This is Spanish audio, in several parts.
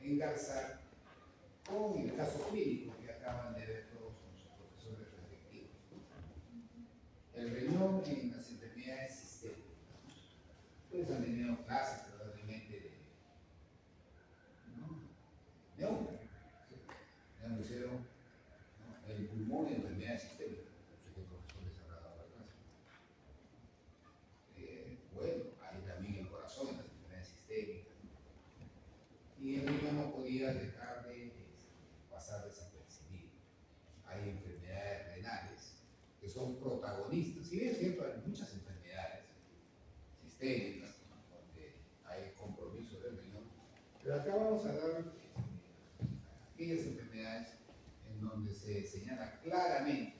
engarzar con el caso clínico que acaban de ver todos nuestros profesores respectivos. El riñón en las enfermedades sistémicas. Ustedes han tenido clases probablemente de neumocero, el pulmón en enfermedades sistémicas. No sé qué profesor les habrá dado la clase. Bueno, hay también el corazón en las enfermedades sistémicas. Y el riñón no podía dejar de pasar desapercibido. Hay enfermedades renales que son protagonistas. Si bien es cierto, hay muchas enfermedades sistémicas donde hay compromiso del riñón, pero acá vamos a dar aquellas enfermedades en donde se señala claramente,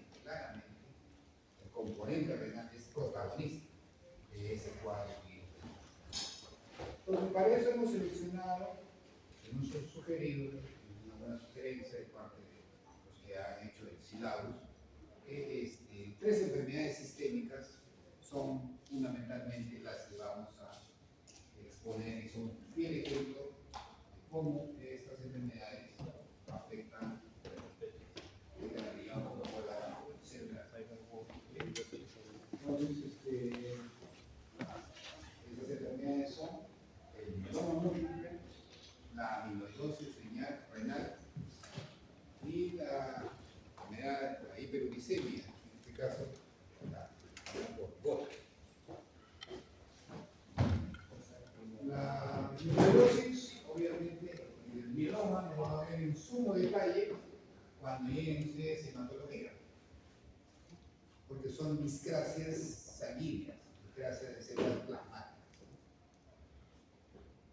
el componente renal es protagonista de ese cuadro clínico. Entonces, para eso hemos seleccionado, hemos sugerido, una buena sugerencia de parte de los que han hecho el SILABUS, que tres enfermedades sistémicas son fundamentalmente las que vamos a exponer y son un fiel ejemplo de cómo estas enfermedades afectan digamos, la célula. Entonces, estas enfermedades son el mieloma múltiple, la amiloidosis renal y la enfermedad de la hiperuricemia, en este caso, la gota. La amiloidosis, obviamente, el mieloma lo vamos a ver en sumo detalle cuando lleguen ustedes a hematología, porque son discrasias sanguíneas, discrasias de células plasmáticas.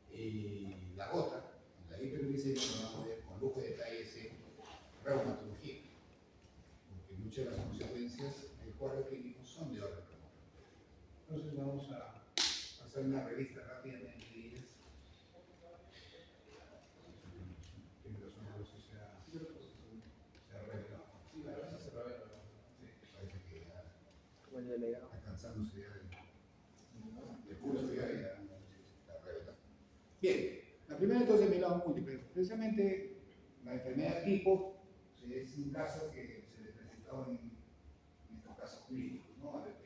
Y la gota, la hiperuricemia, lo vamos a ver con lujo de detalles en reumatología, porque muchas de las consecuencias del cuadro clínico son de orden reumatológico. Entonces vamos a hacer una revista rápidamente de ellas. Se arregla. Sí, la verdad se revela. Sí, parece que ya está cansándose ya del curso, ya está revelado. Bien, la primera entonces mieloma múltiple. Precisamente la enfermedad tipo es un caso que se le presentó en estos casos clínicos, ¿no? ABP.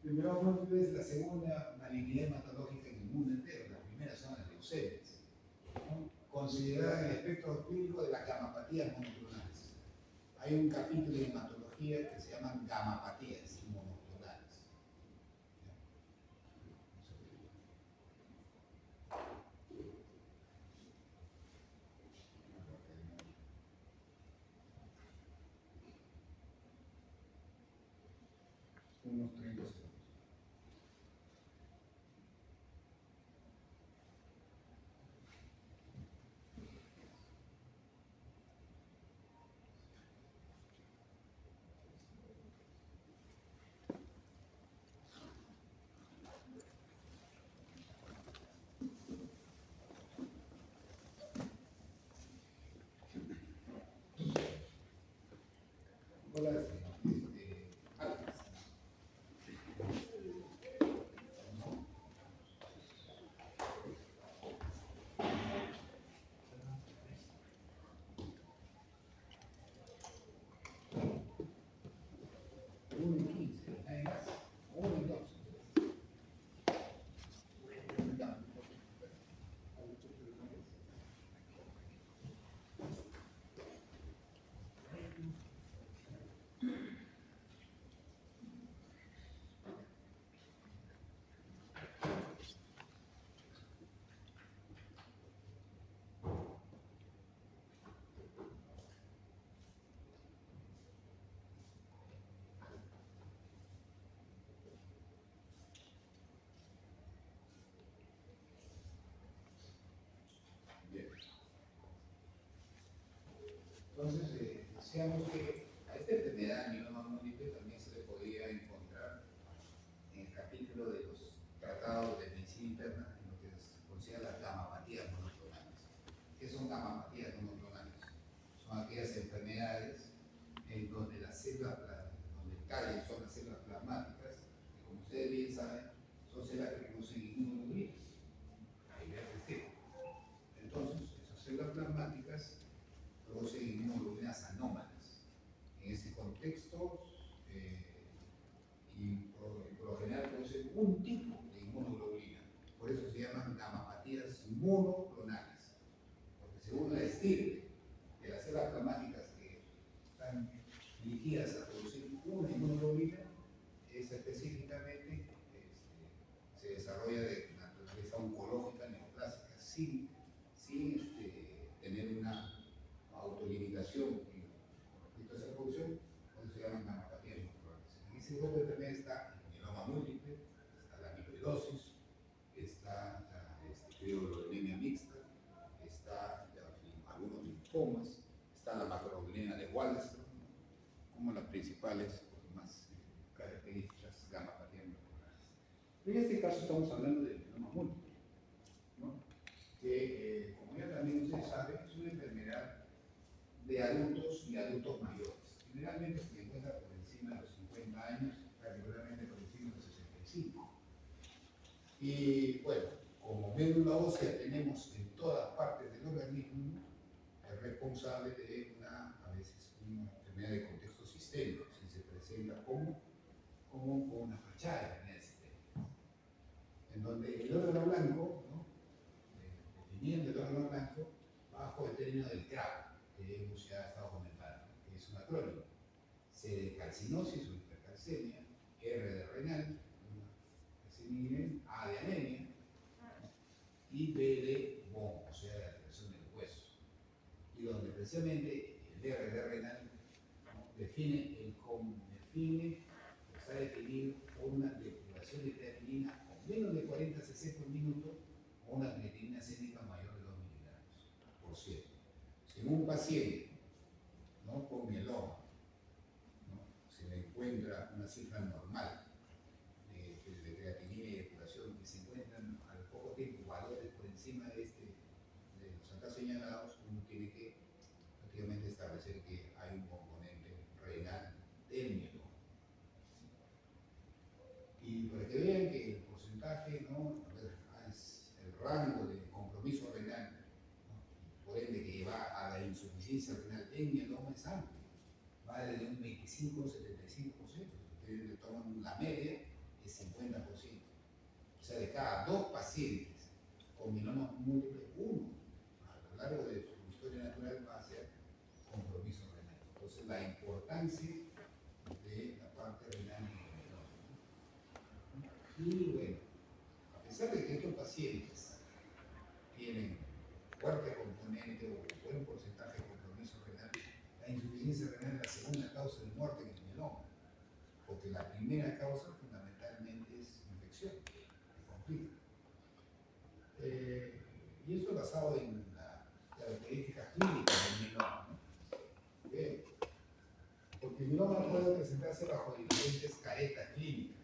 El mieloma múltiple es la segunda malignidad hematológica en el mundo entero. La primera son las leucemias, ¿no? Considerada el espectro clínico de las gamapatías monoclonales. Hay un capítulo de hematología que se llama gamapatías monoclonales. Unos 30 segundos. Hola, entonces, decíamos que a esta enfermedad, mieloma múltiple, también se le podía encontrar en el capítulo de los tratados de medicina interna, en lo que se considera las gamapatías monoclonales. ¿Qué son gamapatías monoclonales? Son aquellas enfermedades en donde las células, donde el tallo son las células plasmáticas, que como ustedes bien saben, son células que producen inmunoglobulinas. Ahí vean el tipo. Entonces, esas plasmáticas producen inmunoglobulinas anómalas. En ese contexto, por lo general producen un tipo de inmunoglobulina. Por eso se llaman gamapatías monoclonales. Porque según la estirpe de las células plasmáticas que están dirigidas a producir una inmunoglobulina, esa específicamente se desarrolla de naturaleza oncológica neoplásica sin tener una autolimitación con respecto a esa producción, por eso se llaman gamapatías monoclonales. En ese grupo también está el mieloma múltiple, está la amiloidosis, está la crioglobulinemia mixta, está algunos linfomas, está la macroglobulina de Waldenström, como las principales más características gamapatías monoclonales. En este caso estamos hablando del mieloma múltiple, ¿no? Que, como ya también ustedes saben, es una enfermedad de adultos y adultos mayores. Generalmente se encuentra por encima de los 50 años, particularmente por encima de los 65. Y bueno, como médula ósea tenemos en todas partes del organismo, es responsable de a veces una enfermedad de contexto sistémico, si se presenta como una fachada de enfermedad sistémica, en donde el órgano blanco, ¿no? Definiendo el órgano blanco bajo el término del CRAB, que hemos ya estado comentando, que es un acrónimo: C de calcinosis o hipercalcemia, R de renal, A de anemia, y B de BON, o sea, de alteración del hueso. Y donde precisamente el R de renal, ¿no? Está definido por una depuración de creatinina con menos de 40 cc por minuto o una creatinina sémica mayor de 2 miligramos por ciento. Si en un paciente, ¿no? Con mieloma, ¿no? Se le encuentra una cifra normal de creatinina y depuración que se encuentran al poco tiempo valores por encima de los acá señalados, uno tiene que prácticamente establecer que hay un componente renal del mieloma. Y para que vean que el porcentaje, ¿no? Es el rango de compromiso renal, ¿no? Por ende que va a la insuficiencia renal en mieloma es amplio, va desde un 25 a un 75%. Ustedes le toman la media, es 50%. O sea, de cada 2 pacientes con mieloma múltiple, uno a lo largo de su historia natural va a ser compromiso renal. Entonces, la importancia de la parte renal en el mieloma. Y bueno, a pesar de que estos pacientes tienen fuerte componente o buen porcentaje de compromiso renal, la insuficiencia renal es la segunda causa de muerte en el mieloma, porque la primera causa fundamentalmente es infección, que complica. Y esto es basado en las características clínicas del mieloma, ¿no? Porque el mieloma puede presentarse bajo diferentes caretas clínicas.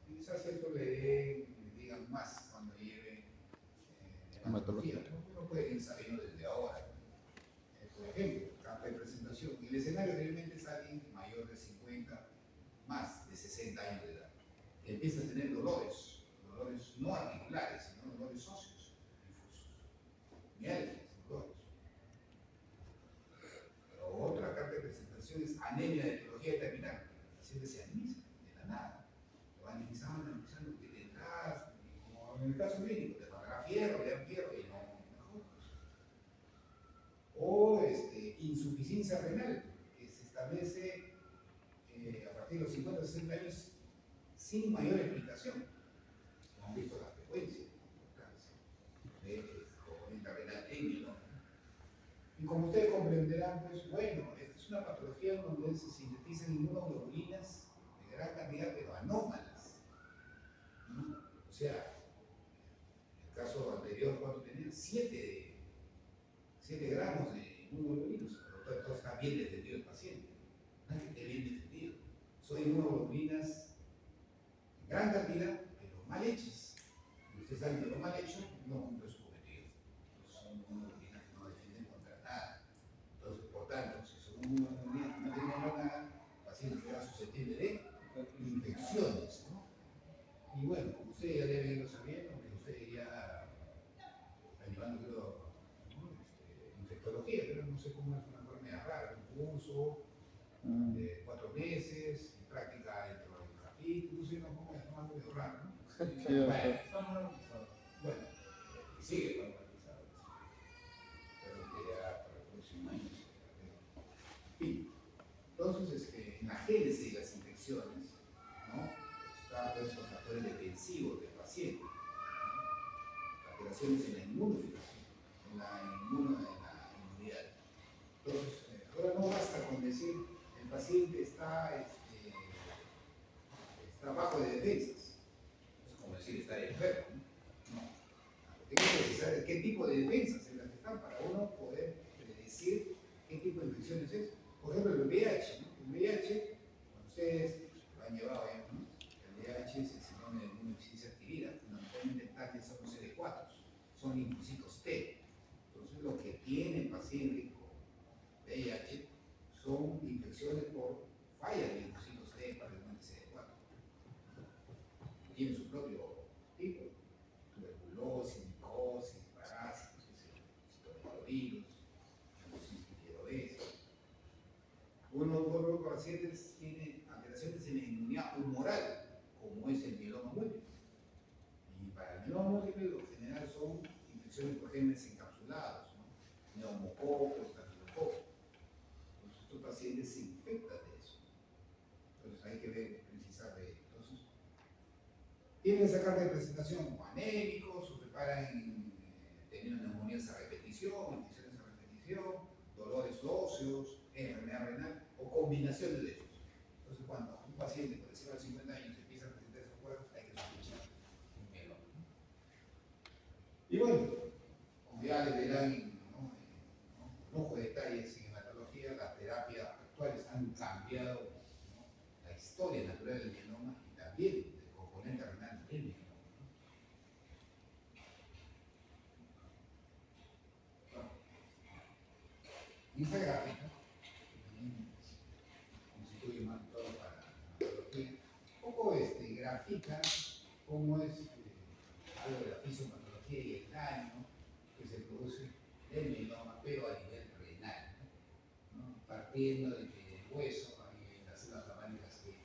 Quizás esto le digan más cuando lleve hematología. Uno puede ir sabiendo desde ahora. Por ejemplo, campo de presentación. En el escenario realmente es alguien mayor de 50, más de 60 años de edad. Empieza a tener dolores no articulares, sino dolores óseos, difusos, mialgias, dolores. Pero otra carta de presentación es anemia de etiología determinante. El paciente se anemiza de la nada. Lo van analizando, que detrás, como en el caso médico, te faltará fierro, le dan fierro y no mejor. O insuficiencia renal, que se establece a partir de los 50 o 60 años sin mayor explicación. No han visto la frecuencia de componente renal en mieloma. Y como ustedes comprenderán, pues bueno, esta es una patología donde se sintetizan inmunoglobulinas de gran cantidad, pero anómalas, ¿no? O sea, el caso anterior, ¿cuánto tenía? 7 gramos de inmunoglobulinas. Por lo tanto, está bien defendido el paciente. No es que esté bien defendido. Son inmunoglobulinas en gran cantidad, pero mal hechas. Y ustedes saben que lo mal hecho no cumple su cometido. Entonces, son inmunoglobulinas que no defienden contra nada. Entonces, por tanto, si son inmunoglobulinas que no defienden contra nada, el paciente queda susceptible de infecciones, ¿no? Y bueno, como ustedes ya deben irlo sabiendo, que ustedes ya están llevando, creo, ¿no? sé cómo es una enfermedad rara, un curso de 4 meses, y práctica dentro del capítulo, no sé cómo es, no medio raro, ¿no? Sí, Bueno, está normalizado. bueno, y sigue normalizado, pero que ya para el próximo año se arregle. En fin, entonces, en la génesis de las infecciones, ¿no? Están pues, los factores defensivos del paciente, ¿no? Alteraciones en la inmunofijación, en la inmunidad. Entonces, ahora no basta con decir el paciente está bajo de defensas. Es como decir estar enfermo, ¿no? No. Tengo que precisar qué tipo de defensas en las que están para uno poder predecir qué tipo de infecciones es. Por ejemplo, el VIH, ¿no? El VIH, cuando ustedes lo han llevado ya, ¿no? El VIH es el síndrome de inmunodeficiencia adquirida. Fundamentalmente el target son los CD4, son linfocitos T. Entonces, lo que tiene el paciente con VIH son infecciones por falla de linfocitos T, particularmente CD4. Tiene su propio tipo, tuberculosis, micosis, parásitos, citomegalovirus, tiroides. Uno de los pacientes tiene alteraciones en la inmunidad humoral, como es el mieloma múltiple. Y para el mieloma múltiple, lo general son infecciones por gérmenes encapsulados, ¿no? Neumococos, estafilococos. Entonces, estos pacientes se infectan de eso. Entonces, hay que ver, precisar de ello. Entonces, tienen esa carta de presentación como anémicos, o preparan teniendo neumonías a repetición, infecciones a repetición, dolores óseos, enfermedad renal o combinaciones de ellos. Entonces, cuando un paciente por encima de 50 años empieza a presentar esos cuadros, hay que sospechar un mieloma. Y bueno, como ya les verán, ¿no? Un ojo de detalles en hematología, las terapias actuales han cambiado, ¿no? La historia natural del mieloma y también el componente renal del mieloma. Y esa gráfica, que también constituye más que todo para la hematología, un poco grafica cómo es algo de la fisiopatología y el daño que se produce del mieloma, pero a nivel renal, ¿no? Partiendo de que el hueso hay las células mamáticas que,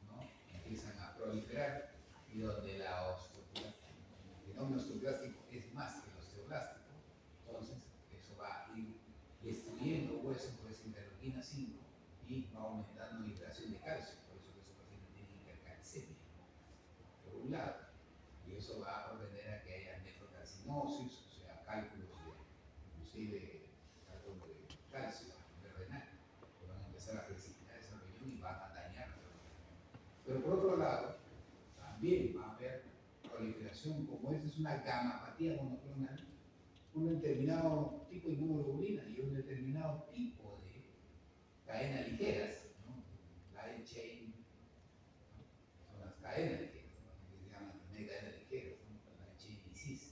¿no? Empiezan a proliferar y donde el fenómeno osteoclástico es más que el osteoblástico, entonces eso va a ir destruyendo huesos por esa interleuquina 5 y va aumentando la liberación de calcio, por eso que esos pacientes tienen hipercalcemia, por un lado, y eso va a propender a que haya nefrocarcinosis, o sea, cálculos inclusive cálculos de calcio a nivel renal, que van a empezar a precipitar esa riñón y van a dañar la riñón. Pero por otro lado, también va a haber proliferación, como esta es una gamapatía monoclonal, un determinado tipo de inmunoglobulina y un determinado tipo de cadenas ligeras, ¿no? Light chain, ¿no? Son las cadenas ligeras, ¿no? Que se llaman también cadenas ligeras, ¿no? Light chain disease,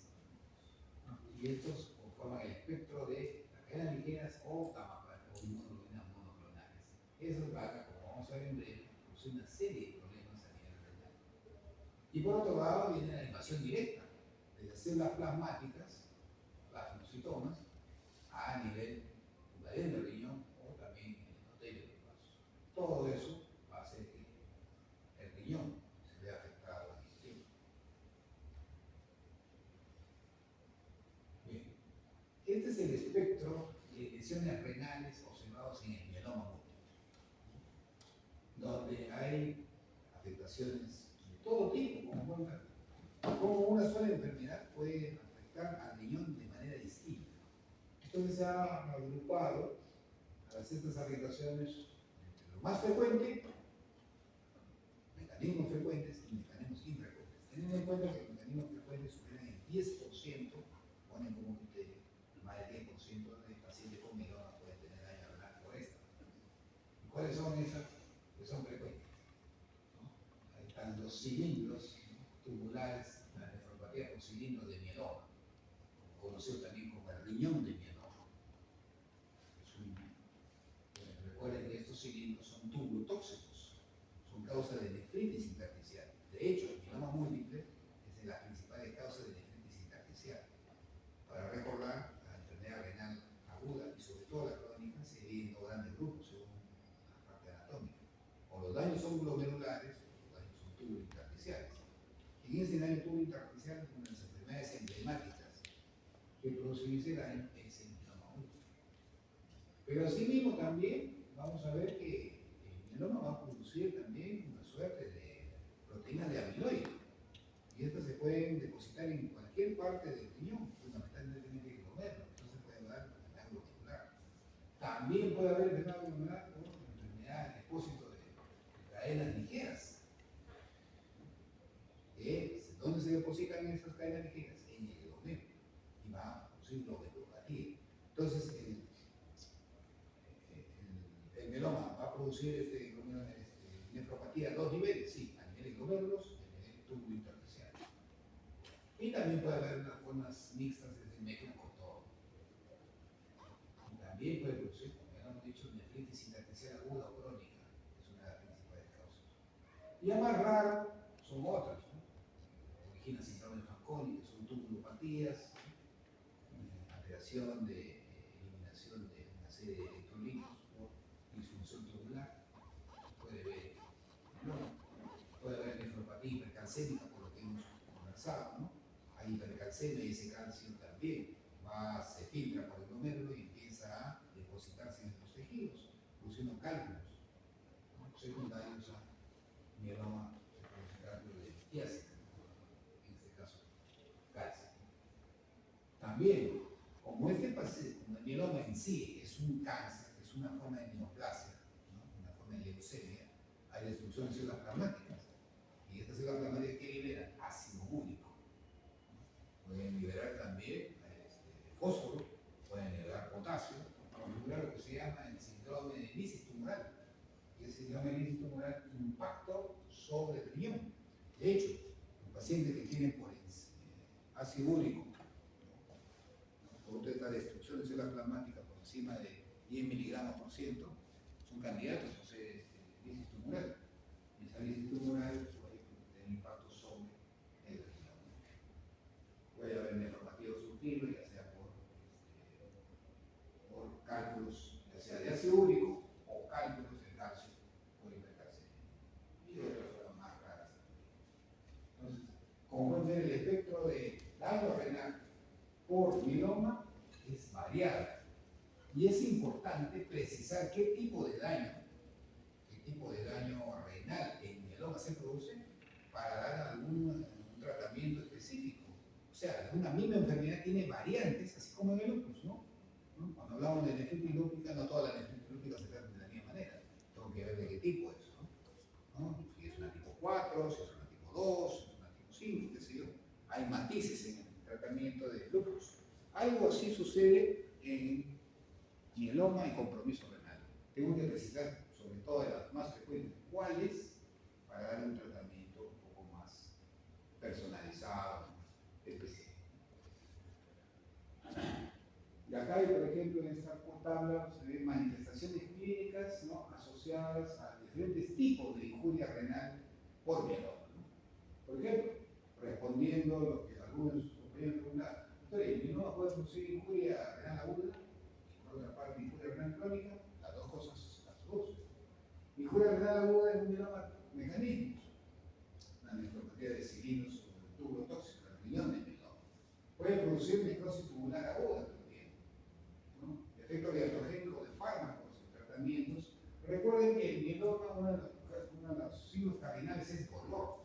¿no? Y estos conforman el espectro de las cadenas ligeras o inmunoglobulinas monoclonales. Eso va, como vamos a ver en breve, produce una serie de problemas a nivel renal. Y por otro lado viene la invasión directa de las células plasmáticas, plasmocitomas, a nivel del riñón o también en el endotelio de los vasos. Todo eso va a hacer que el riñón se vea afectado en el tiempo. Bien, este es el espectro de lesiones renales observados en el mieloma múltiple, donde hay afectaciones de todo tipo, como pueden ver. Como una sola enfermedad puede afectar al riñón de manera distinta. Entonces se ha agrupado a estas afectaciones entre lo más frecuente, mecanismos frecuentes y mecanismos infrecuentes. Teniendo en cuenta que los mecanismos frecuentes superan el 10%, ponen como criterio, más del 10% de pacientes con mieloma pueden tener daño renal por esta. ¿Y cuáles son esas que son frecuentes? ¿No? Ahí están los cilindros, ¿no? Tubulares, la nefropatía por cilindro de mieloma, conocido también como el riñón de mieloma. Recuerden que estos cilindros son tubulotóxicos, son causa de nefritis intersticial. De hecho, el mieloma múltiple es de las principales causas de nefritis intersticial. Para recordar, la enfermedad renal aguda y sobre todo la Y ese daño tubo intersticial es una de las enfermedades emblemáticas que producen ese daño es el mieloma múltiple. Pero asimismo también vamos a ver que el mieloma va a producir también una suerte de proteínas de amiloide. Y estas se pueden depositar en cualquier parte del riñón, fundamentalmente en el glomérulo. Entonces puede dar enfermedad glomerular. También puede haber enfermedad glomerular por enfermedad de depósito de cadenas ligeras. ¿Dónde se depositan esas cadenas ligeras? En el glomérulo. Y va a producir glomerulopatía. Entonces, el mieloma va a producir nefropatía a dos niveles, sí, a nivel de glomérulos y a nivel tubo intersticial. Y también puede haber unas formas mixtas desde mecocortón. Y también puede producir, como ya hemos dicho, nefritis intersticial aguda o crónica, que es una de las principales causas. Y ya más raro son otras, ¿no? Origina síndrome de Fanconi, que son tubulopatías, alteración de eliminación de una serie de electrolitos por disfunción tubular. Puede haber nefropatía hipercalcémica, por lo que hemos conversado, ¿no? Hay hipercalcemia y ese calcio también se filtra por el glomérulo y empieza a depositarse en los tejidos, produciendo cálculos, ¿no? Secundarios a mieloma, cálculo de litiasis, en este caso, calcio. También, como como el mieloma en sí es un cáncer, es una forma de neoplasia, ¿no? Una forma de leucemia, hay destrucción de células plasmáticas. Y estas células plasmáticas que liberan ácido úrico. Pueden liberar también fósforo, pueden liberar potasio, para configurar lo que se llama el síndrome de lisis tumoral. Y el síndrome de lisis tumoral impacto sobre el riñón. De hecho, los pacientes que tienen ácido úrico, producto de esta destrucción de células plasmáticas por encima de 10 miligramos por ciento, son candidatos a hacer lisis tumoral. Y esa lisis tumoral puede tener impacto sobre el riñón. Puede haber nefropatía obstructiva, ya sea por cálculos, ya sea de ácido úrico o cálculos de calcio por hipercalcemia. Y otras formas más raras. Entonces, como pueden ver, el espectro de daño renal por mieloma es variable. Y es importante precisar qué tipo de daño renal en mieloma se produce para dar algún tratamiento específico. O sea, una misma enfermedad tiene variantes, así como en el lupus, ¿no? Cuando hablamos de nefritis lúpica, no toda la nefritis lúpica se trata de la misma manera. Tengo que ver de qué tipo es, ¿no? Si es una tipo 4, si es una tipo 2, si es una tipo 5, qué sé yo. Hay matices en el tratamiento de lupus. Algo así sucede en mieloma y compromiso renal. Tengo que precisar, sobre todo de las más frecuentes, cuáles, para dar un tratamiento un poco más personalizado, específico. Y acá hay, por ejemplo, en esta tabla se ven manifestaciones clínicas, ¿no?, asociadas a diferentes tipos de injuria renal por mieloma, ¿no? Por ejemplo, respondiendo a lo que algunos de sus compañeros preguntaron, doctor, ¿el mieloma puede producir injuria renal aguda? Por otra parte, injuria renal crónica, las dos cosas las produce. Injuria renal aguda es un mieloma mecanismos, la nefropatía de cilinos sobre el tubo tóxico, el riñón del mieloma. Puede producir necrosis tubular aguda también, ¿no? Efecto diatrogénico de fármacos y tratamientos. Recuerden que el mieloma, uno de los signos cardinales es dolor.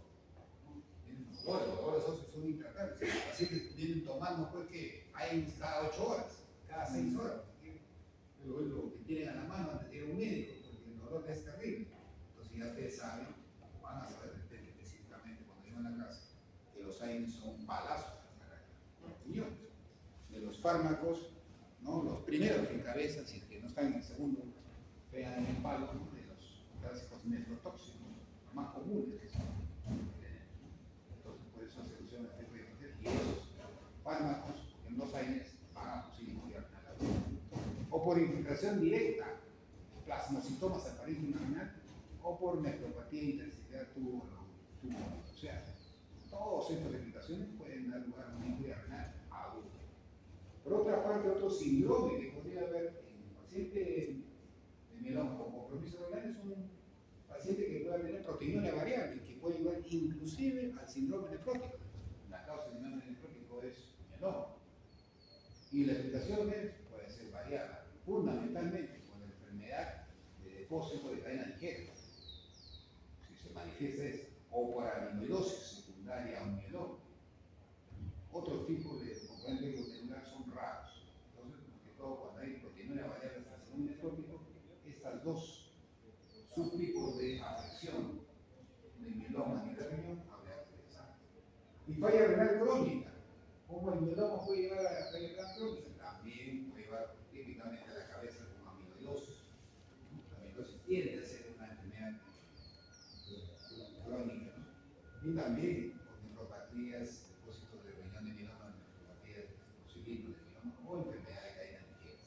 Los dolores son intratables. Los pacientes vienen tomando pues que hay cada 8 horas, cada 6 horas. Lo que tienen a la mano antes de ir a un médico, porque el dolor es terrible. Entonces ya ustedes saben, o van a saber específicamente cuando llegan a la casa, que los AINES son balazos para los riñones. De los fármacos, ¿no?, los primeros que encabezan, si es que no están en el segundo, vean en el palo, ¿no?, de los clásicos nefrotóxicos, los más comunes que son. Entonces, por eso se usan el efecto de y esos fármacos, en los AINES, van a producir injuria renal aguda. O por infiltración directa, plasmocitomas al parénquima renal, o por nefropatía intersticial tubular. O sea, todas estas infiltraciones pueden dar lugar a una injuria renal aguda. Por otra parte, otro síndrome que podría haber en el paciente de mieloma con compromiso renal es un paciente que pueda tener proteinuria variable, que puede llevar inclusive al síndrome nefrótico. La causa del síndrome nefrótico es mieloma. Y la explicación puede ser variada, fundamentalmente con la enfermedad de depósito de cadena ligera, si se manifiesta eso, o por amiloidosis secundaria a un mieloma. Otros tipos de componentes glomerular son raros. Entonces, sobre todo cuando hay proteinuria variable hasta el síndrome nefrótico, estas dos subtipos de afección de mieloma y de riñón habría que pensar. Y falla renal crónica. ¿Cómo el mieloma puede llevar a la falla renal crónica? También puede llevar típicamente a la cabeza con amiloidosis. La amiloidosis tiende a ser una enfermedad crónica, ¿no? Y también con nefropatías, depósitos de riñón de mieloma, nefropatías de cilindro de mieloma o enfermedad de cadena ligera.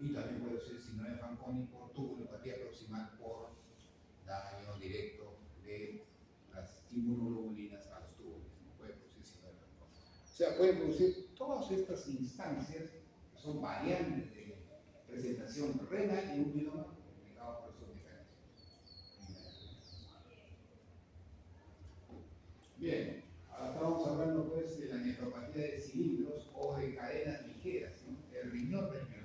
Y también puede ser síndrome de Fanconi por tubulopatía proximal por daño directo de las inmunoglobulinas a los túbulos. Puede producir síndrome de Fanconi. O sea, pueden producir todas estas instancias que son variantes de presentación renal y un mieloma explicado por estos mecanismos. Bien, ahora estamos hablando pues de la nefropatía de cilindros o de cadenas ligeras, ¿no? El riñón del mieloma.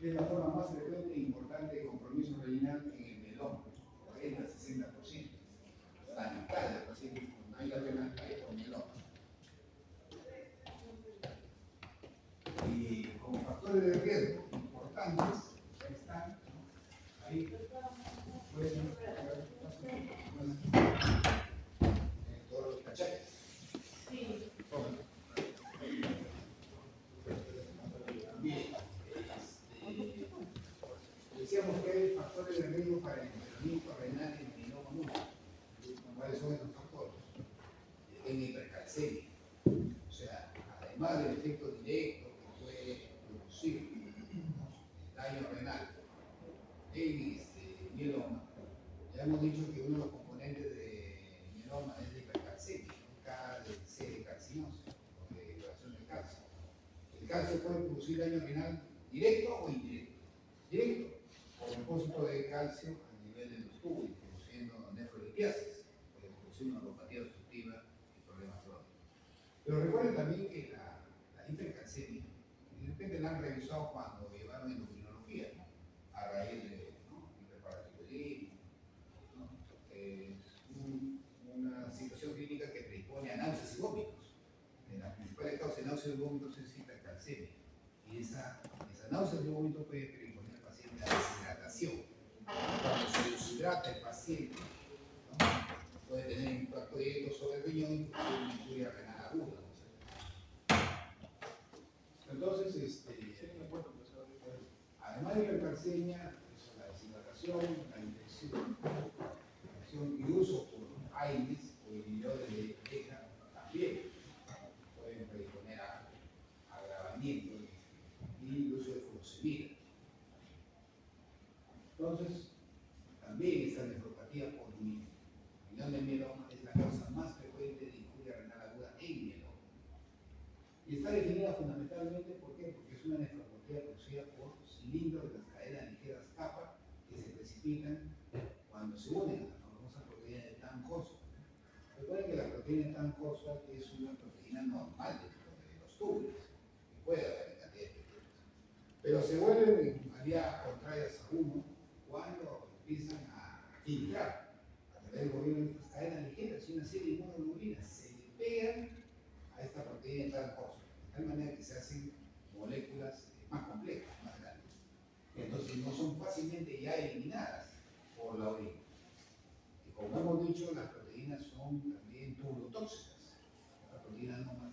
Es la forma más frecuente e importante de compromiso renal en el mieloma, 40-60%. La mitad de los pacientes con daño renal hay con mieloma. Y como factores de riesgo importantes están ahí, pueden todos los cachaques. Bien, decíamos que hay factores de riesgo para el enfermamiento renal en el mieloma múltiple. ¿Cuáles son esos factores? En hipercalcemia. O sea, además del efecto directo que puede producir daño renal en mieloma, ya hemos dicho que uno de los componentes de mieloma es la hipercalcemia, ¿no? KC de carcinosa o de elevación del calcio. El calcio puede producir daño renal directo o indirecto. Directo, por depósito de calcio a nivel de los túbulos, produciendo nefrolitiasis, puede producir una neuropatía obstructiva y problemas crónicos. Pero recuerden también que la hipercalcemia, de repente la han revisado cuando llevaron endocrinología, ¿no? A raíz de hiperparatiroidismo, ¿no? Una situación clínica que predispone a náuseas y vómitos. La principal causa de náuseas y vómitos es hipercalcemia. Y esa náuseas y vómitos puede predisponer al paciente a deshidratación. Cuando se deshidrata el paciente, ¿no? Puede tener impacto directo sobre el riñón y una injuria renal aguda. Entonces, además de hipercalcemia, la deshidratación, la infección y uso por AINES o inhibidores de ECA también pueden predisponer a agravamiento y el uso de furosemida. Entonces, también esta nefropatía por riñón de mieloma es la causa más frecuente de injuria renal aguda en mieloma. Y está definida fundamentalmente ¿por qué? Porque es una nefropatía producida por cilindros de las cadenas ligeras kappa que se precipitan cuando se unen a la famosa proteína de Tan-Coso. Recuerden que la proteína de Tan-Coso es una proteína normal de los túbulos, que puede haber en cantidades pequeñas. Pero se vuelven aliadas contrarias a uno cuando empiezan a filtrar a través del gobierno de estas cadenas ligeras y una serie de inmunoglobulinas se le pegan a esta proteína de Tan-Coso, de tal manera que se hacen moléculas más complejas, más grandes. Entonces no son fácilmente ya eliminadas por la orina. Y como hemos dicho, las proteínas son también tubulotóxicas. La proteína no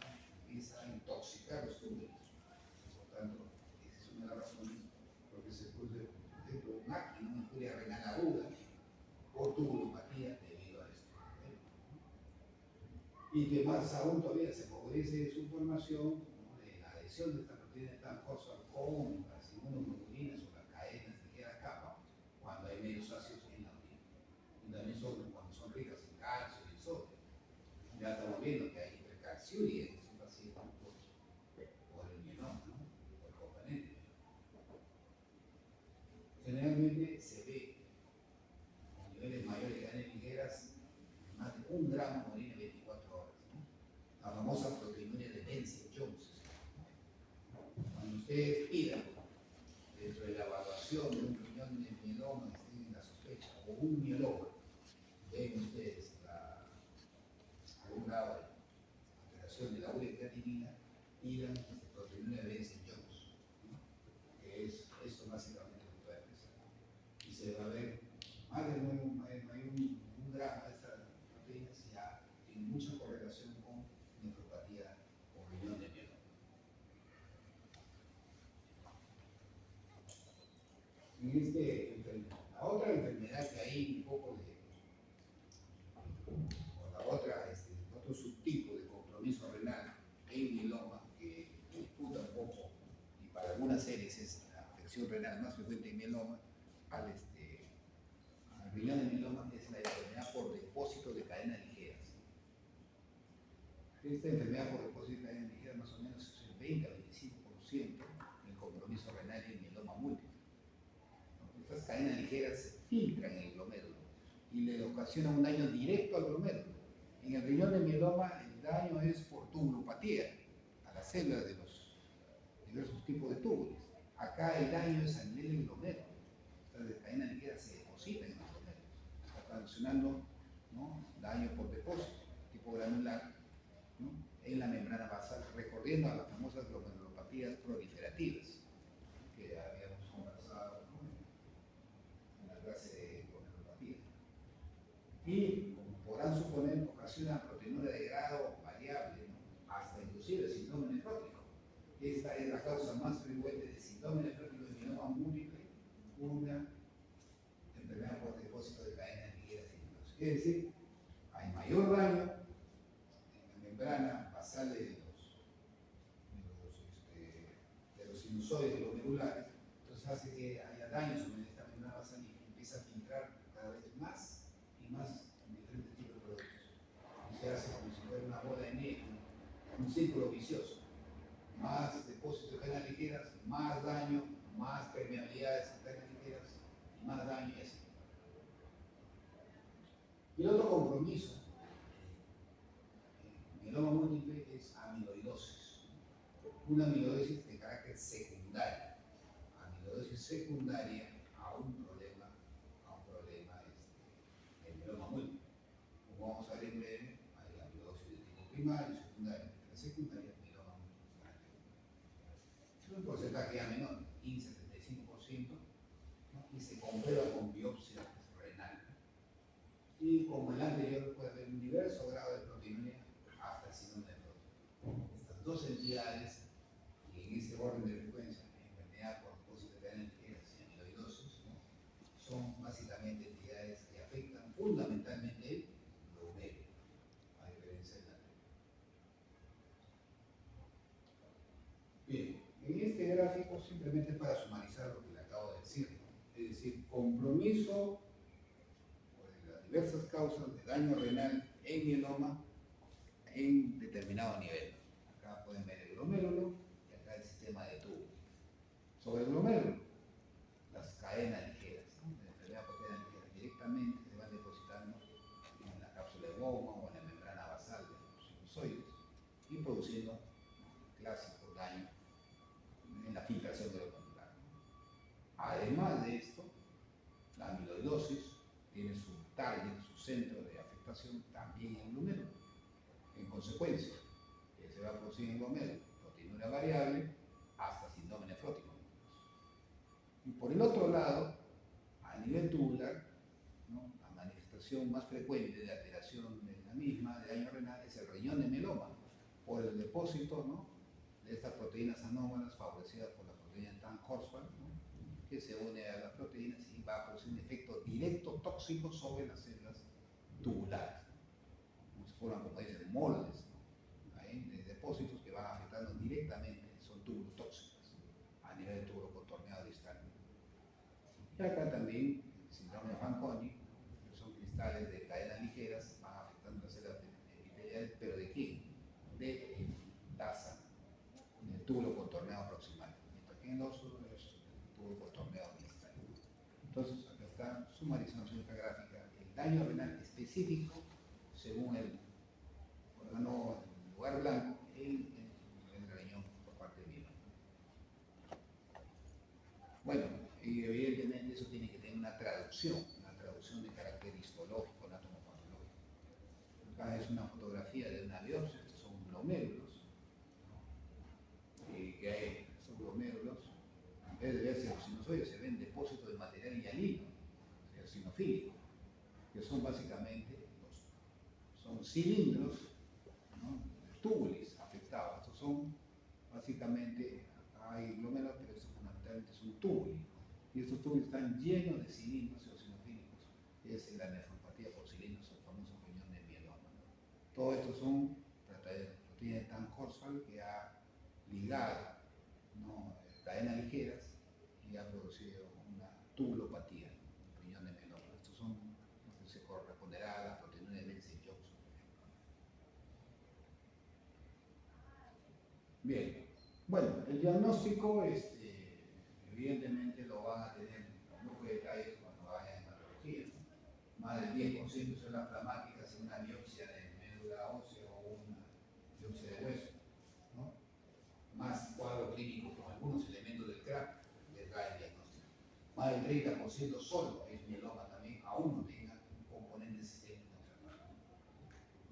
empieza a intoxicar los túbulos. Por tanto, esa es una de las razones por que se produce, por ejemplo, una injuria renal aguda por tubulopatía debido a esto. Y que más aún todavía se favorece su formación, ¿no? De la adhesión de esta proteína de Tan-Coso con las inmunoglobulinas o las cadenas ligeras kappa cuando hay medios ácidos en la orina. Y también cuando son ricas en calcio y sodio. Ya estamos viendo que hay hipercalciuria en estos pacientes por el mieloma, ¿no? Por el componente. Generalmente se ve ustedes pidan dentro de la evaluación de un riñón de mieloma que estén en la sospecha o un mieloma, ven ustedes algún grado de alteración de la urea creatinina, pidan proteína de Benson Jones, ¿no? Que es esto básicamente lo que puede empezar. Y se va a ver más de nuevo, hay un gramo de estas proteínas ya tiene mucha correlación con nefropatía o riñón de mieloma. La otra enfermedad que hay un poco o la otra, otro subtipo de compromiso renal en mieloma que disputa un poco, y para algunas series es la afección renal más frecuente en mieloma, al riñón de mieloma, es la enfermedad por depósito de cadenas ligeras. Esta enfermedad por depósito de cadenas ligeras más o menos es el 20 a 25% del compromiso renal en mieloma múltiple. Estas cadenas ligeras se filtran en el glomérulo y le ocasionan un daño directo al glomérulo. En el riñón de mieloma el daño es por tubulopatía, a las células de los diversos tipos de túbulos. Acá el daño es a nivel del glomérulo. Estas cadenas ligeras se depositan en los glomérulos, está ocasionando, ¿no?, daño por depósito, tipo granular, ¿no?, en la membrana basal, recorriendo a las famosas glomerulopatías proliferativas que habíamos conversado, ¿no?, en la clase de glomerulopatía. Y, como podrán suponer, ocasiona proteinura de grado variable, ¿no?, hasta inclusive síndrome nefrótico. Esta es la causa más frecuente de síndrome nefrótico de mieloma múltiple, una enfermedad por depósito de cadenas ligeras y numerosas. Es decir, hay mayor daño en la membrana basal de los sinusoides glomerulares, entonces hace que haya daño sobre esta membrana basal y empieza a filtrar cada vez más y más en diferentes tipos de productos. Y se hace como si fuera una bola de nieve, un círculo vicioso. Más depósitos de cadenas ligeras, más daño, más permeabilidad de esas cadenas ligeras y más daño y así. Y el otro compromiso en mieloma múltiple es amiloidosis. Una amiloidosis de carácter secundario. Amiloidosis secundaria a un problema de mieloma múltiple. Como vamos a ver en breve, hay amiloidosis de tipo primario y secundario. La secundaria es mieloma múltiple. Es un porcentaje ya menor, 15-75%, ¿no?, y se comprueba con biopsia renal. Y como el anterior, puede haber un diverso grado de proteinuria hasta el síndrome nefrótico. Estas dos entidades, y en ese orden de frecuencia, enfermedad por depósito de cadenas ligeras y amiloidosis, ¿no?, son básicamente entidades que afectan fundamentalmente el glomérulo, a diferencia del anterior. Bien, en este gráfico, simplemente para sumarizar lo que le acabo de decir, ¿no?, es decir, compromiso por las diversas causas de daño renal en mieloma en determinado nivel. Acá pueden ver el glomérulo y acá el sistema de tubo. Sobre el glomérulo, las cadenas ligeras, ¿no?, la enfermedad por cadenas ligeras directamente se van depositando en la cápsula de goma o en la membrana basal de los sinusoides y produciendo, ¿no?, clásico daño en la filtración de lo glomerular. Además de esto, la amiloidosis tiene su target, su centro de afectación también en el glomérulo. En consecuencia, se va a producir en el glomérulo proteinura variable hasta síndrome nefrótico. Y por el otro lado, a nivel tubular, ¿no?, la manifestación más frecuente de alteración de la misma, de daño renal, es el riñón de mieloma, por el depósito, ¿no?, de estas proteínas anómalas favorecidas por la proteína Tan-Horsfall, ¿no?, que se une a las proteínas y va a producir un efecto directo tóxico sobre las células tubulares, ¿no?, como se forman, como dicen, moldes, ¿no?, de depósitos que van afectando directamente, son túbulos tóxicos a nivel del túbulo contorneado distal. Y acá también el síndrome de Fanconi, que son cristales de cadenas ligeras, van afectando las células epiteliales, pero ¿de quién? De DASA, del túbulo contorneado proximal, mientras que en el oso es el túbulo contorneado distal. Entonces, acá está sumarizando en esta gráfica el daño renal específico según el órgano, el lugar blanco, el riñón por parte de mieloma. Bueno, y evidentemente eso tiene que tener una traducción de carácter histológico, anatomopatológico. Acá es una fotografía de una biopsia, estos son glomérulos, y que hay esos glomérulos, en vez de verse los sinusoides, se ven depósitos de material hialino, eosinofílico, que son básicamente son cilindros, ¿no? Túbulos afectados. Estos son básicamente, acá hay glomérulos, pero estos fundamentalmente son túbulos. Y estos túbulos están llenos de cilindros eosinofílicos. Es la nefropatía por cilindros, el famoso riñón de mieloma. Todo esto son proteínas de Tan-Horsfall que ha ligado, ¿no?, cadenas ligeras y ha producido una tubulopatía, un riñón de mieloma. Estos son lo que se corresponderá a la proteína de Benson-Johnson. Bien, bueno, el diagnóstico, evidentemente lo van a tener un poco de detalles cuando vayan a hematología. Más del 10% de células plasmáticas en una biopsia de médula ósea o una biopsia de hueso, ¿no? Más cuadro clínico con algunos elementos del crack, les da el diagnóstico. Más del 30% solo es mieloma también, aún no tenga un componente sistémico inflamatorio.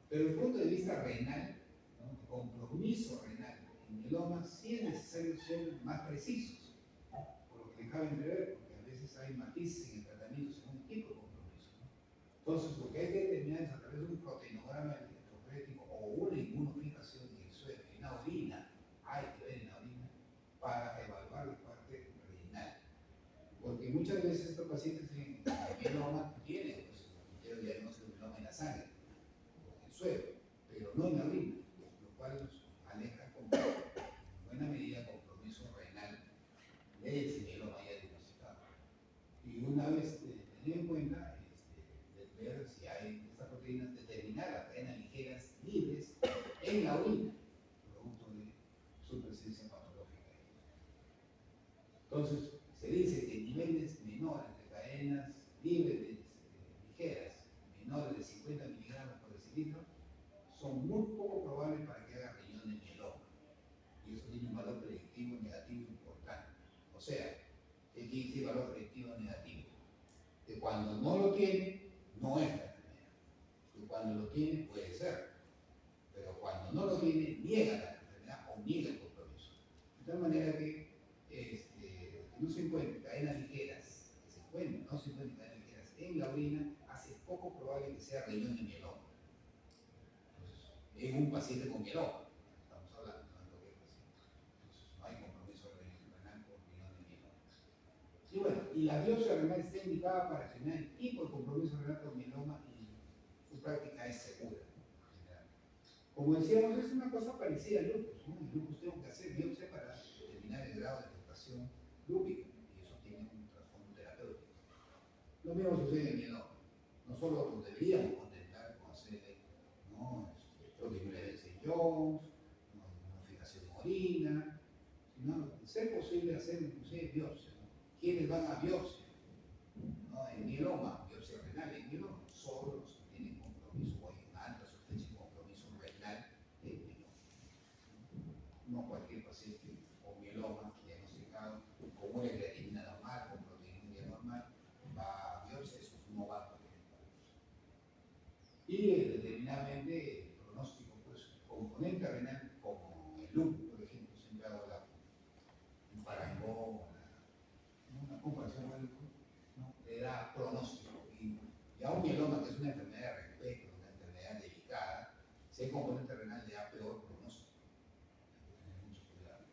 Pero desde el punto de vista renal, ¿no?, compromiso renal en mieloma, sí es necesario ser más precisos, por lo que les cabe entrever, porque a veces hay matices en el tratamiento según el tipo de compromiso, ¿no? Entonces, lo que hay que determinar es a través de un proteinograma electrofórético o una inmunofijación en el suelo, en la orina, hay que ver en la orina, para evaluar la parte renal. Porque muchas veces estos pacientes en mieloma tienen, pues, el diagnóstico de mieloma en la sangre, en el suelo, pero no en la orina, lo cual nos aleja con buena medida compromiso renal de ese mieloma ya diagnosticado. Y una vez tenido en cuenta, ver si hay estas proteínas, determinar las cadenas ligeras libres en la orina, producto de su presencia patológica. Entonces, se dice que niveles menores de cadenas libres ligeras, menores de 50 miligramos por decilitro, son muy poco probables para que haga riñón de mieloma. Y eso tiene un valor predictivo negativo importante. O sea, ¿qué quiere decir valor predictivo negativo? Que cuando no lo tiene, no es la enfermedad. Que cuando lo tiene, puede ser. Pero cuando no lo tiene, niega la enfermedad o niega el compromiso. De tal manera que no se encuentren cadenas ligeras, no se encuentren cadenas ligeras en la orina, hace poco probable que sea riñón de mieloma. En un paciente con mieloma, estamos hablando de cualquier paciente. Entonces, no hay compromiso renal por riñón de mieloma. Y bueno, y la biopsia renal está indicada para determinar el tipo de compromiso renal por mieloma y su práctica es segura. Como decíamos, es una cosa parecida al lupus, ¿no? El lupus tengo que hacer biopsia para determinar el grado de afectación lúpica, y eso tiene un trasfondo terapéutico. Lo mismo sucede en el mieloma. No solo lo deberíamos contemplar con hacer, ¿no?, proteína de Benson-Jones, fijación en orina, sino ser posible hacer inclusive biopsia, ¿no? ¿Quiénes van a biopsia? ¿No? En mieloma, biopsia renal en mieloma, solo los que tienen compromiso o hay una alta sospecha de compromiso renal en mieloma. No cualquier paciente con mieloma diagnosticado con una creatinina normal, con proteinuria normal, va a biopsia, eso no va a poder. Y determinadamente el pronóstico, pues, componente renal, como el lupus, por ejemplo, siempre hago un parangón, una comparación con el lupus, ¿no?, le da pronóstico. Y a un mieloma, que es una enfermedad de respeto, una enfermedad delicada, si hay componente renal le da peor pronóstico. Hay que tener mucho cuidado.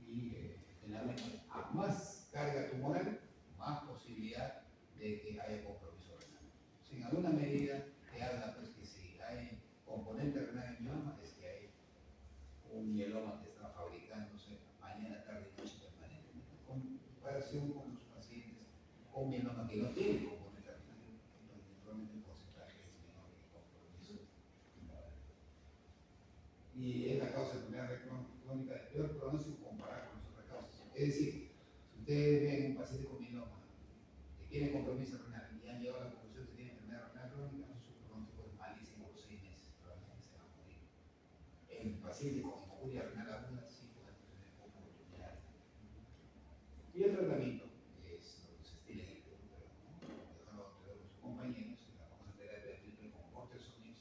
Y generalmente, a más carga tumoral, más posibilidad de que haya compromiso renal. Si en alguna medida te habla, pues, que si hay componente renal en mieloma, es que hay un mieloma que está fabricándose mañana, tarde y noche permanentemente. Con comparación con los pacientes con mieloma que no tienen componente renal, donde probablemente el porcentaje es menor que el compromiso tumoral. Y es la causa de enfermedad crónica de peor pronóstico comparada con las otras causas. Es decir, si ustedes ven un paciente con mieloma que tiene compromiso renal y han llegado a la conclusión que tiene enfermedad renal crónica, su pronóstico es malísimo por 6 meses, probablemente se va a morir. El paciente con injuria renal aguda sí puede tener poca oportunidad. Y el tratamiento es lo que se estila en el Perú, ¿no? Dejando a sus compañeros, la famosa terapia triple con cortisona y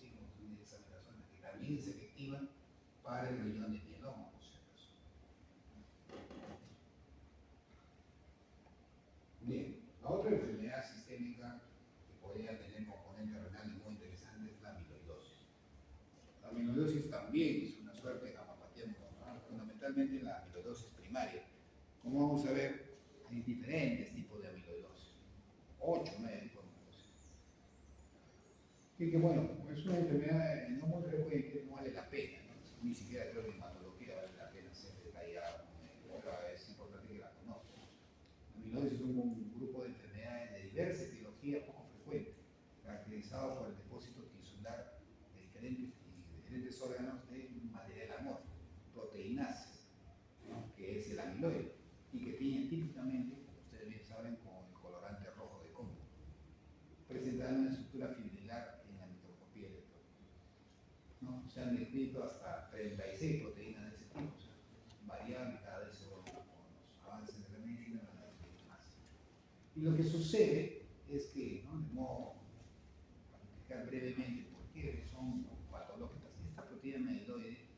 dexametasona, que también es efectiva para el riñón de mieloma, por si acaso. Bien, la otra enfermedad sistémica que podría tener componente renal muy interesante es la amiloidosis. La amiloidosis también es una suerte de gamapatía neuronal, fundamentalmente la amiloidosis primaria. Como vamos a ver, hay diferentes tipos de amiloidosis, 8 o 9 tipos de amiloidosis. Y que bueno, es una enfermedad no muy frecuente, no vale la pena, ¿no? Ni siquiera creo que en hematología vale la pena ser detallado, pero es importante que la conozcan. La amiloidosis es un grupo de enfermedades de diversa etiología poco frecuente, caracterizado por el depósito tisular de diferentes órganos de material amorfo, proteínas, ¿no? Que es el amiloide, y que tiene típicamente, como ustedes bien saben, con el colorante rojo de Congo, presentando una estructura fibrilar en la microscopía electrónica, ¿no? Se han descrito hasta 36 proteínas de ese tipo, o sea, variable, cada vez con los avances de la medicina van a descubrir más. Y lo que sucede es que, ¿no? De modo para explicar brevemente por qué son patológicas, esta proteína amiloide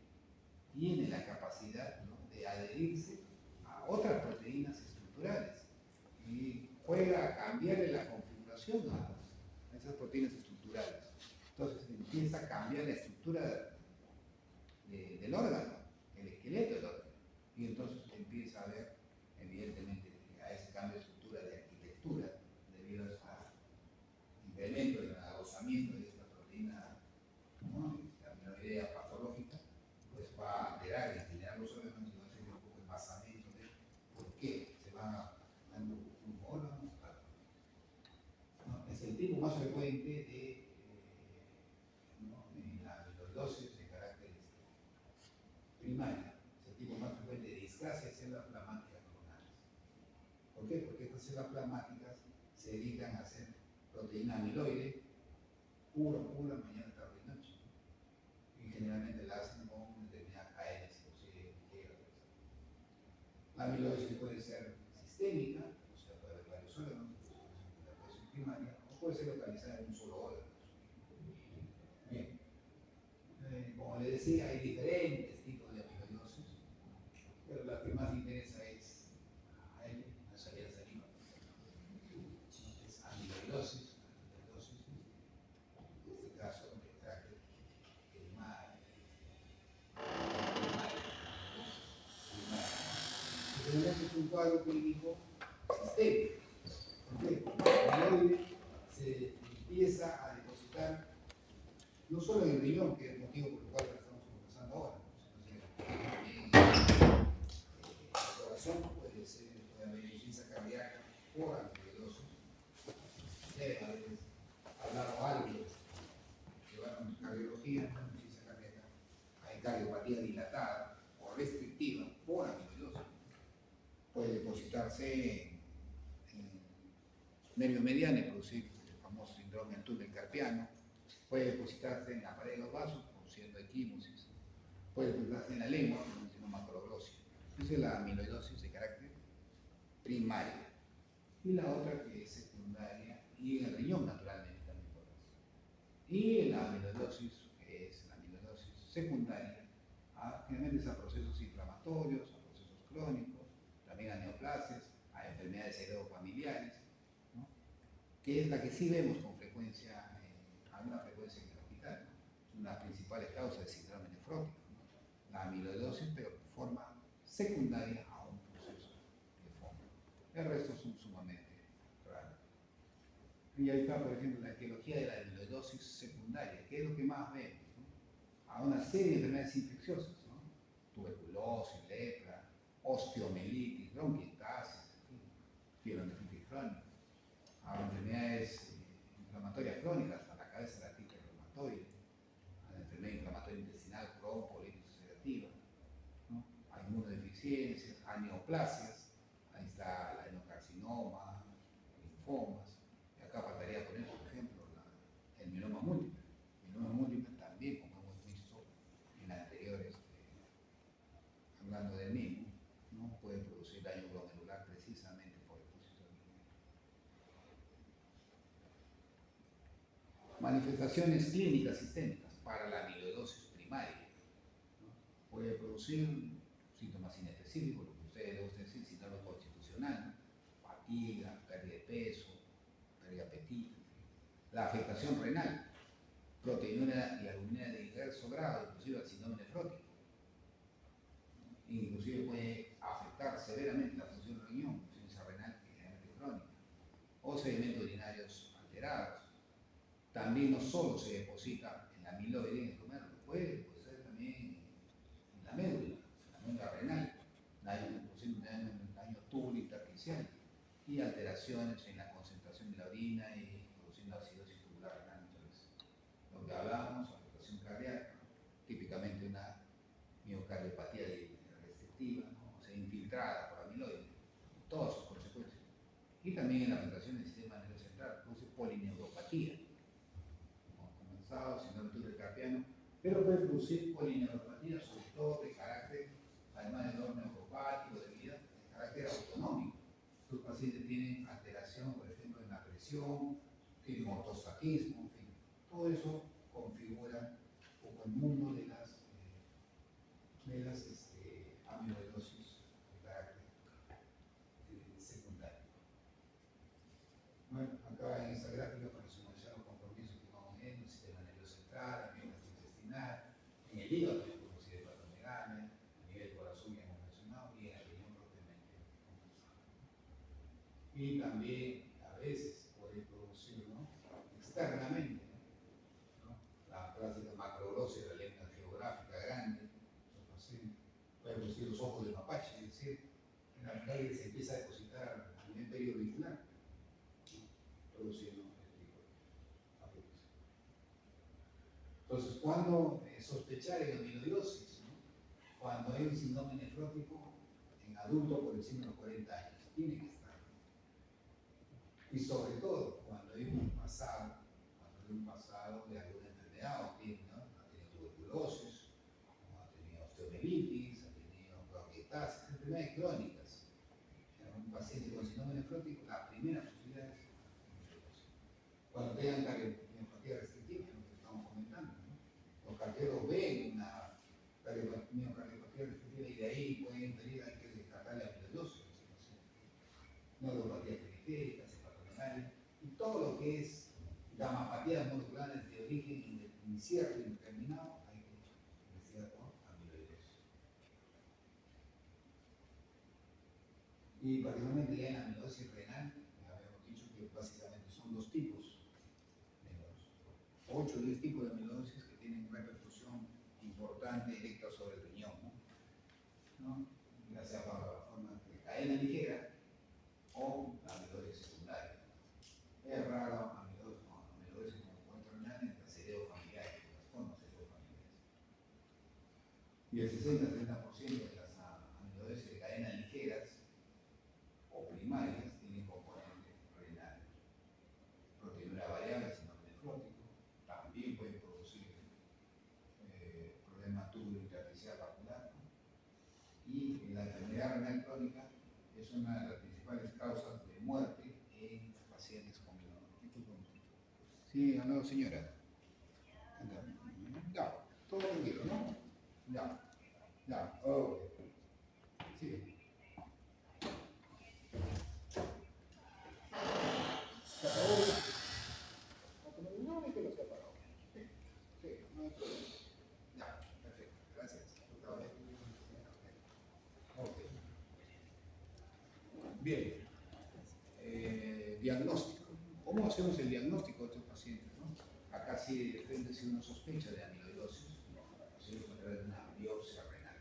tiene la capacidad, ¿no? De adherirse a otras proteínas estructurales y juega a cambiarle la configuración a esas proteínas estructurales. Entonces empieza a cambiar la estructura del órgano, el esqueleto del órgano, y entonces empieza a haber, evidentemente, a ese cambio de estructura, de arquitectura, debido a ese incremento en el adosamiento de esta proteína, ¿no? La aminoidea patológica, pues va a alterar y generar los órganos y va a ser un poco el basamento de por qué se va dando un órgano. ¿No? Es el tipo más frecuente de ¿no? La amiloidosis de carácter primaria, es el tipo más frecuente de displasia de células plasmáticas clonales. ¿Por qué? Porque estas células plasmáticas se dedican a hacer proteína amiloide pura, mañana, tarde y noche. Y generalmente la hacen con determinadas cadenas, la amiloidosis puede ser sistémica, o sea, puede haber varios órganos, la puede ser primaria, o puede ser localizada en un solo órgano. Bien, como les decía, hay diferentes tipos de amiloidosis, pero la que más interesa es a él, la salida saliva. Es amiloidosis, en este caso, de carácter primario. Generalmente es un cuadro clínico sistémico. ¿Por qué? Porque el amiloide se empieza a depositar no solo en el riñón, que es el motivo por el cual estamos conversando ahora, sino también el corazón puede haber insuficiencia cardíaca por amiloidosis. Ustedes a veces hablaron algo, llevaron cardiología, insuficiencia cardíaca, hay cardiopatía dilatada o restrictiva por amiloidosis. Puede depositarse en nervio mediano y producir el famoso síndrome del túnel carpiano. Puede depositarse en la pared de los vasos, produciendo equimosis. Puede depositarse en la lengua, produciendo macroglosia. Esa es la amiloidosis de carácter primario. Y la otra que es secundaria, y en el riñón naturalmente también puede ser. Y la amiloidosis, que es la amiloidosis secundaria, generalmente es a procesos inflamatorios, a procesos crónicos, también a neoplasias, a enfermedades heredofamiliares, ¿no? Que es la que sí vemos con frecuencia, a una frecuencia en el hospital, ¿no? Una de las principales causas es síndrome nefrótico, ¿no? La amiloidosis, pero de forma secundaria a un proceso de fondo. El resto son sumamente raros. Y ahí está, por ejemplo, la etiología de la amiloidosis secundaria, que es lo que más vemos, ¿no? A una serie de enfermedades infecciosas, ¿no? Tuberculosis, lepra, osteomielitis, bronquiectasis, pielonefritis crónica, a enfermedades inflamatorias crónicas, a la cabeza de la artritis reumatoide, a la enfermedad inflamatoria intestinal, Crohn, colitis ulcerativa, ¿no? A inmunodeficiencias, a neoplasias, ahí está la adenocarcinoma, linfomas, y acá faltaría poner, por ejemplo, el mieloma múltiple. El mieloma múltiple también, como hemos visto en anteriores, hablando del mismo, ¿no? Puede producir daño glomerular precisamente Manifestaciones clínicas sistémicas para la amiloidosis primaria, ¿no? Puede producir síntomas inespecíficos, lo que ustedes deben decir, síndrome constitucional, ¿no? Fatiga, pérdida de peso, pérdida de apetito. La afectación renal, proteinuria y albumina de diverso grado, inclusive al síndrome nefrótico. Inclusive puede afectar severamente la función del riñón, insuficiencia renal que generalmente crónica, o sedimentos urinarios alterados. También no solo se deposita en la amiloide, en el glomérulo, puede ser también en la médula renal, daño tubular intersticial y alteraciones en la concentración de la orina y produciendo acidosis tubular renal. Entonces, lo que hablábamos, afectación cardíaca, típicamente una miocardiopatía restrictiva, ¿no? O sea, infiltrada por amiloide, todas sus consecuencias. Y también en la afectación del sistema nervioso central, produce polineuropatía, comenzado, síndrome tubero-carpiano, pero puede producir polineuropatía, sobre todo de carácter, además de dolor neuropático, debilidad, de carácter autonómico. Los pacientes tienen alteración, por ejemplo, en la presión, tienen ortostatismo, en fin. Todo eso configura un poco el mundo de las amiloidosis de carácter secundario. Bueno, acá en esta gráfica para sumarizar los compromisos que vamos viendo, el sistema nervioso central, el miocardio intestinal, en el hígado también produce hepatomegalia, a nivel del corazón ya hemos mencionado, y en el riñón propiamente conversado. Y también a veces puede producir, ¿no?, externamente, ¿no?, la clásica macroglosia de la lengua geográfica grande, puede producir los ojos de mapache, es decir, en la calle se empieza a depositar a nivel perioauricular, produciendo este tipo de afectos. Entonces, ¿cuándo sospechar en amiloidosis? ¿No? Cuando hay un síndrome nefrótico en adulto por encima de los 40 años, tiene que estar. Y sobre todo, cuando hay un pasado de alguna enfermedad, o tiene, ¿no?, ha tenido tuberculosis, ha tenido osteomielitis, ha tenido bronquiectasis, enfermedades crónicas. Un paciente con síndrome nefrótico, la primera posibilidad es cuando tengan cardiopatía restrictiva, lo que estamos comentando, ¿no? Los cardiólogos ven una miocardiopatía restrictiva y de ahí pueden inferir, hay que descartar la amiloidosis, neuropatía periférica, hepatomegalia, y todo lo que es gamapatías moleculares de origen incierto y indeterminado, hay que investigar con amiloidosis. Y particularmente ya en la amiloidosis renal, ya habíamos dicho que básicamente son dos tipos, 8 o 10 tipos de amiloidosis que tienen repercusión importante directa sobre el riñón, ¿no? Ya sea por la forma de cadena ligera o la amiloidosis secundaria. Es raro amiloidosis como cuento renal en las heredofamiliares, en las formas heredofamiliares. Y el 60-30% de las amiloidosis de cadena ligeras o primarias tienen componente renal. Proteinuria variable, síndrome nefrótico, también puede producir problema tubular intersticial vascular, ¿no? Y la enfermedad renal crónica es una de las principales causas de muerte en pacientes con amiloidosis. Sí, hablado señora. Ya, todo tranquilo, ¿no? Ya, ok. Sí. ¿Se acabó? No, es que lo se apagó. Sí, no hay problema. Ya, perfecto, gracias. Ok. Bien. Diagnóstico. ¿Cómo hacemos el diagnóstico de estos pacientes, ¿no? Acá sí, de frente, si uno sospecha de amiloidosis, hacemos a través de una biopsia renal.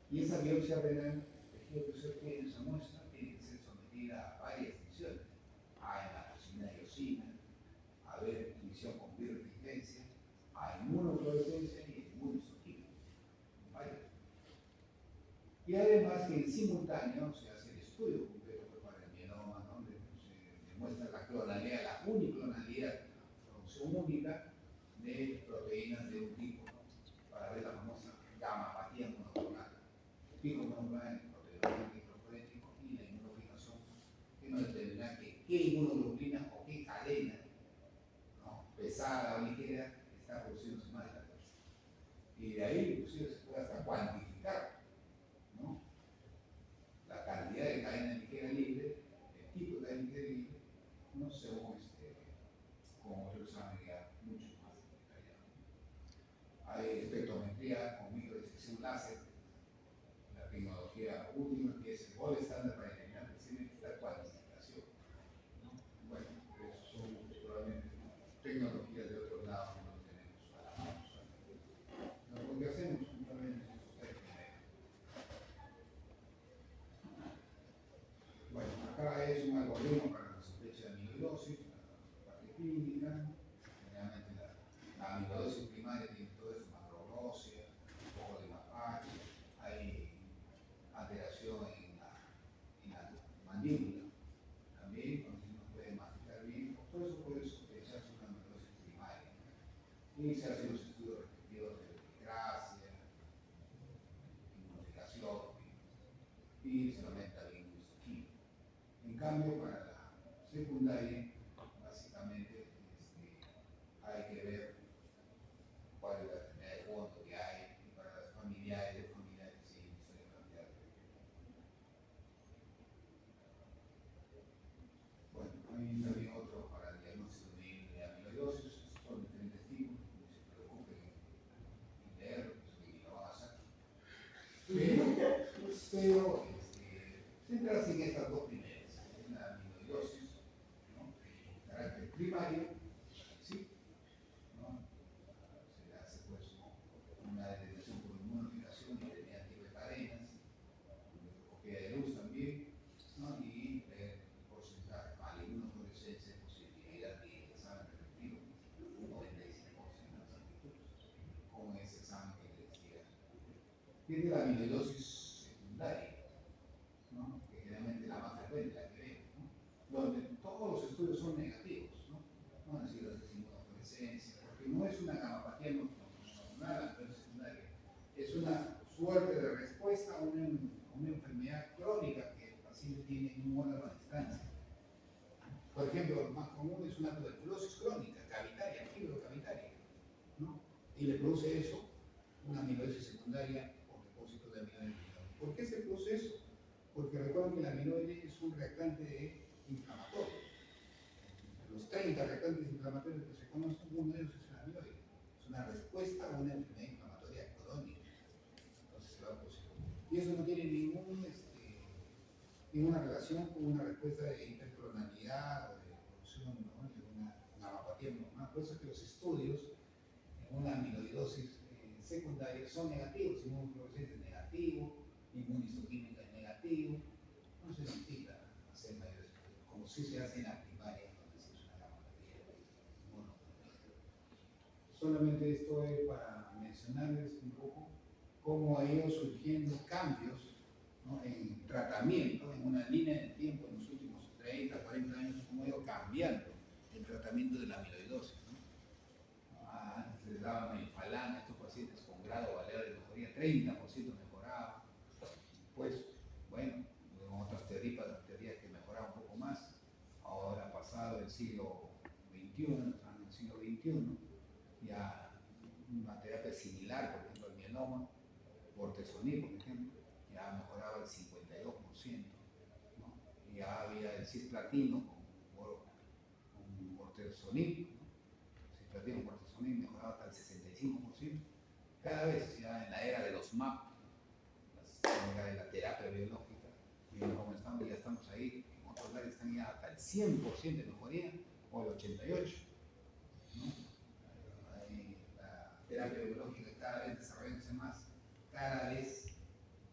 Y esa biopsia renal, el tejido que usted tiene en esa muestra, tiene que ser sometida a varias tinciones. A hematocina y eosina, a ver tinción con birrefringencia, a inmunofluorescencia y inmunohistoquímica. Y además que en simultáneo se hace el estudio completo para el mieloma, donde se demuestra la clonalidad, la uniclonalidad, la producción única de proteínas de un tipo, ¿no?, para ver la famosa gamapatía monoclonal. El pico monoclonal, el proteína microforético y la inmunofijación, que nos determina que qué inmunoglobulina o qué cadena, ¿no?, pesada ¿no? Según con otro examen ya mucho más detallado. Hay espectrometría con microdisección láser, la tecnología última que es el gold estándar para eliminar precisamente la cuantificación, ¿no? Bueno, eso son probablemente tecnologías de otros lados que no tenemos a la mano. Lo que hacemos puntualmente es esos tres primeros. Bueno, acá es un algoritmo para la sospecha de amiloidosis, la parte clínica. Generalmente la amiloidosis primaria tiene todo eso, macroglosia, un poco de mapache, hay alteración en la mandíbula. También, cuando no puede masticar bien, todo eso puede sospecharse una amiloidosis primaria. Y se hacen los estudios respectivos de gracia, inmunización y se aumenta la inmunohistoquímica. En cambio, para la secundaria, básicamente hay que ver cuál es la enfermedad de fondo que hay, y para las familiares sí, historia familiar. Bueno, hay también otro para el diagnóstico de amiloidosis, son diferentes tipos, no se preocupen en leerlo, que lo van a hacer. Pero centrarse en estas dos primeras, en la amiloidosis, ¿no? Carácter primario, sí, ¿no? Se hace pues una detección por inmunofijación y de antirecadenas, microscopía de luz también, ¿no? Y ver el porcentaje para la inmunofluorescencia de posibilidad de examen preventivo, 95% de las actitudes, con ese examen que les decía. Tiene la amiloidosis secundaria, ¿no? Que generalmente la más frecuente, la que vemos, ¿no? Donde todos los estudios son negativos, ¿no? No han sido las inmunofluorescencia, porque no es una gamapatía normal, pero secundaria, es una suerte de respuesta a una enfermedad crónica que el paciente tiene en un órgano a distancia. Por ejemplo, lo más común es una tuberculosis crónica, cavitaria, fibrocavitaria, ¿no? Y le produce eso una amiloidosis secundaria por depósito de amiloide. ¿Por qué se produce eso? Porque recuerden que la amiloide es un reactante inflamatorio. Los 30 reactantes inflamatorios que se conocen, uno de ellos es el amiloide. Es una respuesta a una enfermedad inflamatoria crónica. Entonces se va a producir. Y eso no tiene ninguna relación con una respuesta de hiperclonalidad o de producción, ¿no? De una gamapatía normal. Por eso es que los estudios en una amiloidosis secundaria son negativos, inmunofluorescencia es negativo, inmunistoquímica es negativo, no se necesita hacer mayores estudios, como si se hace en la primaria, donde se usa una gamapatía. Bueno, solamente esto es para mencionarles un poco cómo ha ido surgiendo cambios, ¿no? En tratamiento, en una línea de tiempo en los últimos 30, 40 años, cómo ha ido cambiando el tratamiento de la amiloidosis. Antes les daban el Falan a estos pacientes con grado balear de mejoría, 30% mejoraba. Pues, bueno, con otras teorías que mejoraban un poco más. Ahora, pasado el siglo XXI, en el siglo XXI, ya una terapia similar, por ejemplo, el mieloma, bortezomib, por ejemplo, ya mejoraba el 52%, ¿no? Y ya había el cisplatino con bortezomib, ¿no? Cisplatino con bortezomib mejoraba hasta el 65%. Cada vez ya en la era de los MAP, la era de la terapia biológica, y como estamos, ya estamos ahí, en otros lugares están ya hasta el 100% de mejoría, o el 88%, ¿no? La terapia biológica cada vez desarrollándose más, cada vez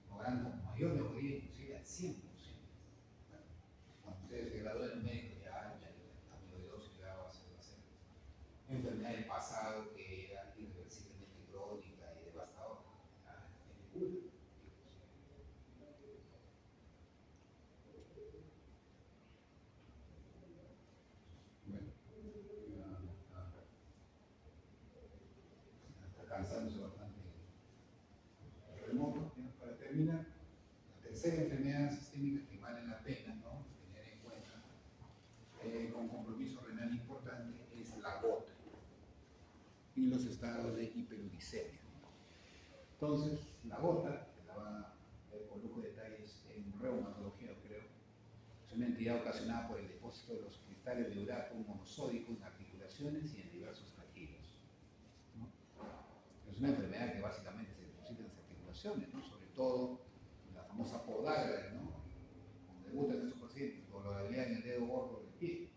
logrando mayor mejoría, inclusive al 100%. Bueno, cuando ustedes se gradúen en médico, ya la amiloidosis ya va a ser enfermedad del pasado que era irreversiblemente crónica y devastadora. Tiene cura. Bueno, está cansándose bastante el remoto. Para terminar, la tercera enfermedad sistémica que vale la pena, ¿no?, tener en cuenta con compromiso renal importante es la gota y los estados de hiperuricemia. Entonces, la gota, que la va a ver con lujo de detalles en reumatología, creo, Es una entidad ocasionada por el depósito de los cristales de urato monosódico en articulaciones y en diversos tejidos, ¿no? Es una enfermedad que básicamente se deposita en las articulaciones, ¿no? Sobre todo la famosa podagra, ¿no? Como debutan estos pacientes, dolorabilidad en el dedo gordo del pie,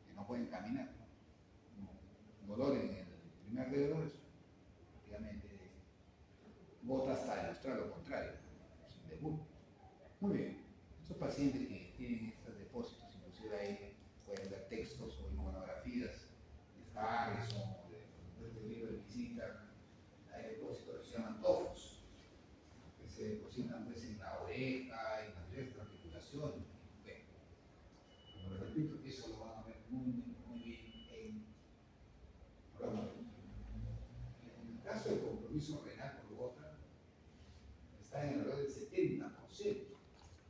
que no pueden caminar, ¿no? Dolor en el primer dedo es prácticamente bota hasta demostrar lo contrario, es un debut. Muy bien, estos pacientes que tienen estos depósitos, inclusive ahí pueden ver textos o iconografías de Harrison o del libro de visita, hay depósitos que se llaman tofos, que se depositan pues, en la oreja, en las diversas articulaciones. Bueno, como les repito, eso lo van a ver muy bien en el caso del compromiso renal por gota, está en alrededor del 70%.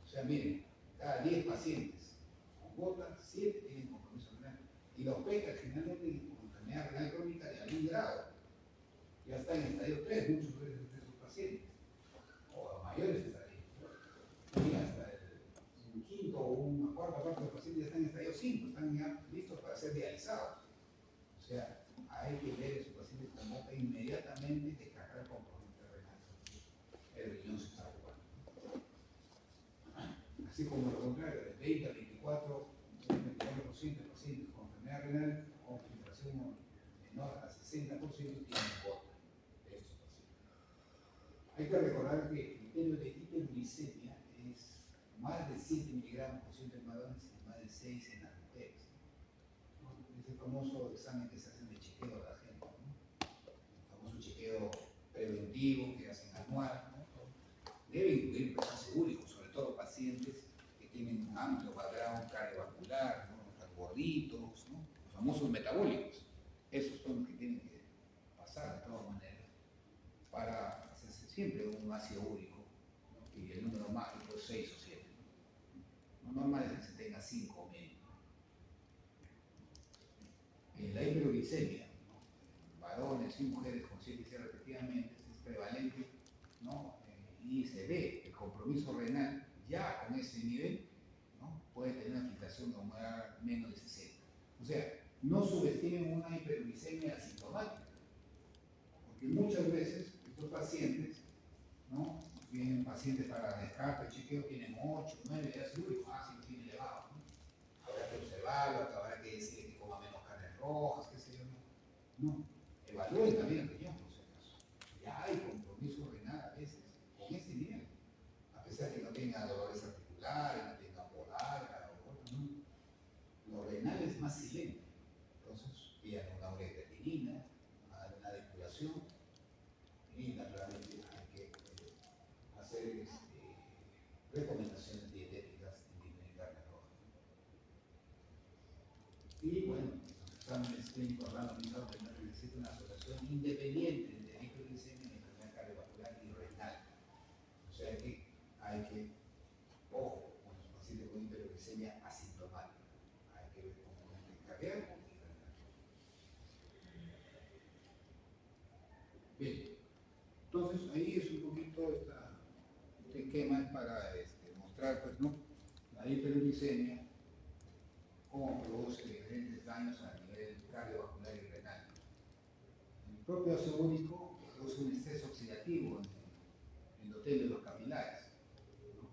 O sea, miren, cada 10 pacientes con gota, 7 tienen compromiso renal. Y los PECA generalmente con enfermedad renal crónica de algún grado ya están en estadio 3, muchos de esos pacientes, o los mayores estadios. Y hasta un quinto o una cuarta parte de los pacientes ya están en estadio 5, están ya listos para ser dializados. O sea, hay que ver a esos pacientes con gota inmediatamente descargar compromiso renal. El riñón se está jugando. Así como lo contrario, del 20 a 24, un 24% de pacientes con enfermedad renal con filtración menor a 60% tienen gota de estos pacientes. Hay que recordar que el criterio de hiperglicemia es más de 7 miligramos por ciento en varones y más de 6 en las mujeres. Es el famoso examen que se hace de chequeo a la gente, ¿no? El famoso chequeo preventivo que hacen anual, ¿no? Debe incluir pesaje úrico, sobre todo pacientes que tienen un amplio background cardiovascular, ¿no? Están gorditos, ¿no? Los famosos metabólicos. Esos son los que tienen que pasar de todas maneras para hacerse siempre un ácido úrico, ¿no? Y el número mágico es 6 o 7. Lo normal es que se tenga 5 o menos. La hiperglicemia, ¿no? Varones y mujeres con 7 y 0 respectivamente, es prevalente, ¿no? Y se ve el compromiso renal ya con ese nivel, ¿no? Puede tener una filtración neuronal menos de 60. O sea, no subestimen una hiperglicemia asintomática, porque muchas veces estos pacientes, ¿no? Vienen pacientes para descarte, chequeo, tienen 8, 9 de ácido úrico, sí lo tiene elevado, ¿no? Habrá que observarlo, habrá que decirle que coma menos carnes rojas, qué sé yo, no. Evalúen también el riñón, por si acaso. Ya hay compromiso renal a veces con ese nivel, a pesar de que no tenga dolores articulares, no tenga podagra o otro, no. Lo renal es más silente, entonces pidan una ureatinina, una depuración y naturalmente hay que hacer recomendaciones dietéticas en disminuir carne roja. Y bueno, los exámenes clínicos randomizados necesitan una asociación independiente entre hiperglicemia y enfermedad cardiovascular y renal. O sea que hay que, ojo, con los pacientes con hiperglicemia asintomática, hay que ver componente cardíaco y renal. Bien, entonces ahí es un poquito este esquema para mostrar, pues, ¿no? La hiperglicemia, cómo produce diferentes daños a nivel cardiovascular y renal. El propio ácido úrico produce un exceso oxidativo en el endotelio de los capilares, ¿no?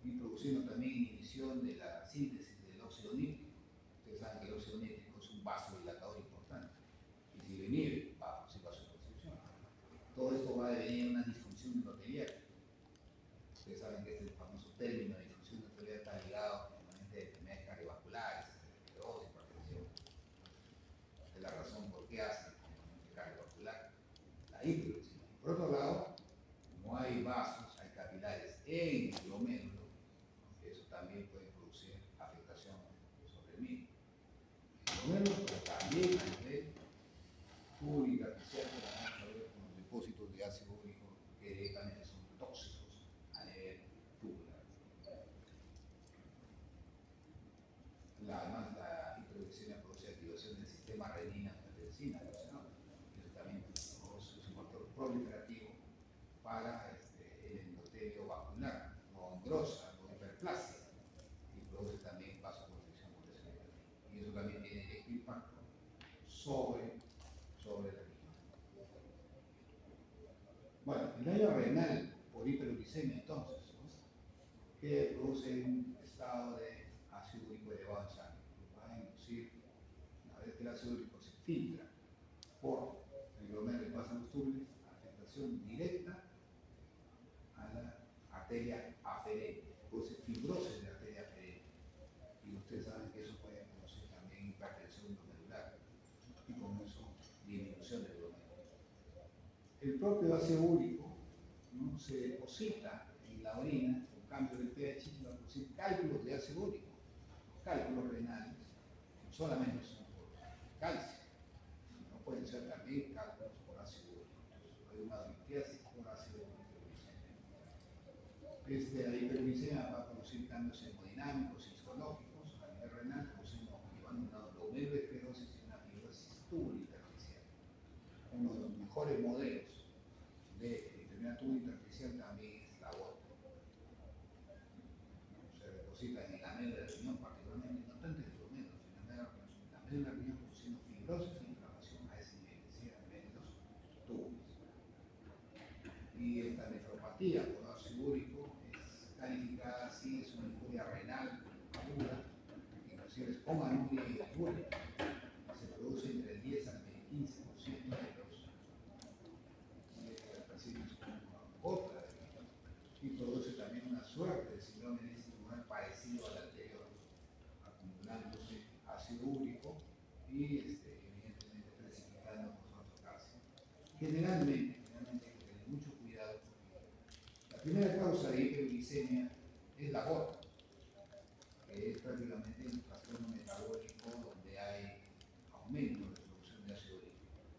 Y produciendo también inhibición de la síntesis del óxido nítrico. Ustedes saben que el óxido nítrico es un vasodilatador importante y si lo inhibe, bajo sin vasoconstricción. Todo esto va a devenir en una disfunción endotelial. Ustedes saben que este famoso término de disfunción endotelial está ligado principalmente a enfermedades cardiovasculares, esclerosis, hipertensión. Es la razón por qué hace el cardiovascular la hipertensión. Por otro lado, como hay vasos, hay capilares en el glomérulo, eso también puede producir afectación sobre el mismo. El glomérulo, pero también a nivel úrica, artificial, vamos a ver con los depósitos de ácido úrico que directamente son tóxicos a nivel tubular. Además, la hiperglicemia produce activación del sistema renina-angiotensina, ¿no? Eso también es un factor proliferativo para el endotelio vascular, lo engrosa, lo hiperplasia y produce también sobre la misma. Bueno, el daño renal por hiperuricemia entonces, ¿no? Que produce un estado de ácido úrico elevado en sangre, que va a inducir, una vez que el ácido úrico se filtra por el glomérulo y pasa a los túbulos, afectación directa a la arteria aferente, produce fibrosis de la arteria aferente. Y ustedes saben que eso puede producir también hipertensión glomerular y con eso disminución del glomérulo. El propio ácido úrico, ¿no?, se deposita en la orina, con cambio del pH, y va a producir cálculos de ácido úrico. Los cálculos renales solamente son por calcio, no pueden ser también cálculos por ácido úrico. Entonces, hay una limpieza por ácido úrico. La hiperuricemia va a producir cambios hemodinámicos y histológicos a nivel renal, llevando una glomerulosclerosis y una fibrosis tubulointersticial. Uno de los mejores modelos de enfermedad tubulointersticial también es la gota. Se deposita en la médula del riñón, particularmente, no tanto en el glomérulo, sino en la médula del riñón, produciendo fibrosis e inflamación a ese nivel, es decir, a nivel de los túbulos. Y esta nefropatía por ácido úrico calificada así, es una injuria renal aguda, inclusive es con anuria y oliguria. Se produce entre el 10 al 15% de los pacientes con gota, y produce también una suerte de síndrome tumoral parecido al anterior, acumulándose ácido úrico y evidentemente precipitando fosfato-calcio. Generalmente hay que tener mucho cuidado. La primera causa de hiperuricemia es la gota, que es prácticamente un trastorno metabólico donde hay aumento de producción de ácido úrico.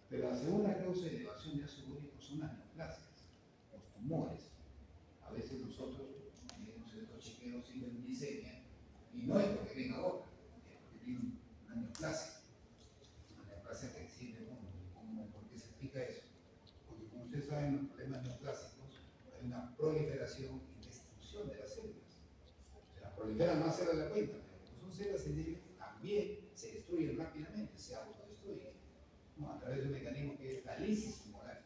Pero la segunda causa de elevación de ácido úrico son las neoplasias, los tumores. A veces nosotros tenemos estos chequeos de hiperuricemia y no es porque venga gota, es porque tiene una neoplasia que existe. ¿Por qué se explica eso? Porque como ustedes saben, los problemas neoplásicos, hay una proliferación y destrucción de las células. Se las proliferan más células de la cuenta, pero como son células sensibles, también se destruyen rápidamente, se autodestruyen, ¿no?, a través de un mecanismo que es la lisis tumoral.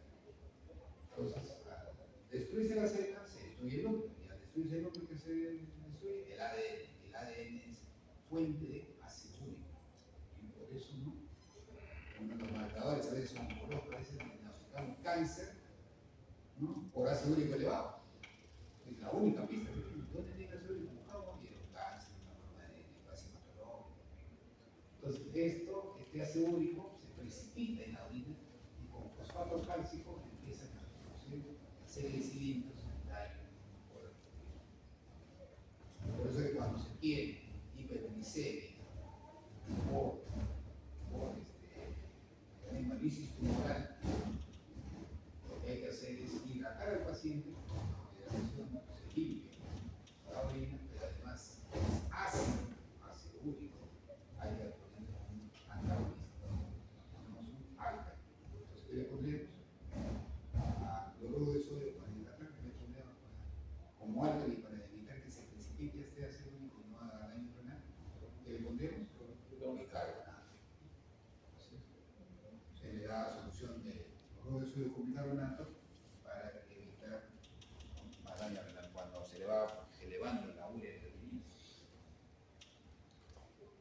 Entonces, al destruirse la célula, se destruye el núcleo, y al destruirse el núcleo que se destruye, el ADN es fuente de ácido úrico. Y por eso, ¿no?, uno de los marcadores a veces son oncológicos, a veces diagnosticamos cáncer, ¿no?, por ácido úrico elevado. Es la única pista que tiene. ¿Dónde tiene ácido úrico elevado? Y el cáncer, una forma de neoplasia hematológica. Entonces, este ácido úrico se precipita en la orina y con fosfato cálcico empiezan a producir serie de cilindros en daño por el organismo. Por eso es que cuando se tiene hiperuricemia o lisis tumoral, lo que hay que hacer es hidratar al paciente, se limpia la orina, pero además es ácido úrico, hay que poner un antagonista, ponemos un alca. Entonces, ¿qué le pondremos? Cloruro de sodio para hidratar, que le pondremos como álcali para evitar que se precipite este ácido úrico y no haga daño renal. ¿Qué le pondremos? Bicarbonato. Se le da solución de cloruro de sodio con bicarbonato para evitar más daño renal cuando se le va elevando la urea de la orina.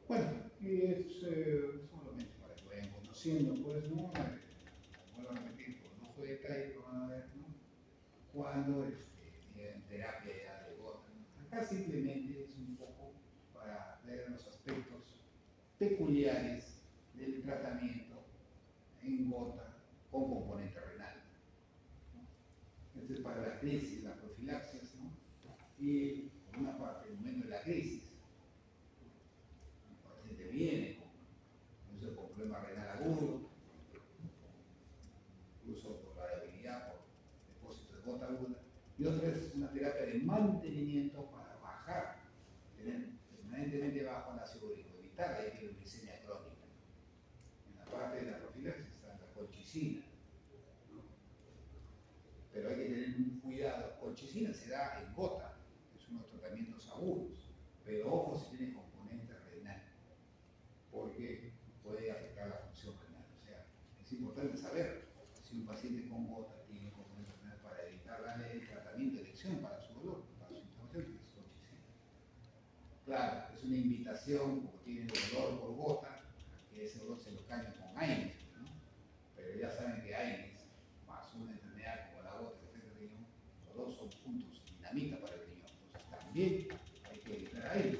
Bueno, y es solamente para que vayan conociendo, pues, ¿no? Vuelvo a repetir, por lujo de detalle, lo van a ver, ¿no?, cuando en terapia ya de gota. Acá simplemente es un poco para ver los aspectos peculiares del tratamiento en gota con componente renal. Este es para la crisis, la profilaxis, ¿no? Y por una parte, en el momento de la crisis, el paciente viene con problema renal agudo, incluso por variabilidad, por depósito de gota aguda, y otra es una terapia de mantenimiento para bajar, tener permanentemente bajo el ácido úrico, evitar la hiperuricemia crónica. En la parte de la profilaxis está la colchicina, ¿no?, pero hay que tener un cuidado. Colchicina se da en gota, es uno de los tratamientos agudos, pero ojo si tiene componente renal, porque puede afectar la función renal. Claro, es una invitación, como tiene dolor por gota, que ese dolor se lo cambia con aire, ¿no? Pero ya saben que aire más una enfermedad como la gota que afecta al riñón, los dos son puntos dinamita para el riñón. Entonces también hay que evitar aire.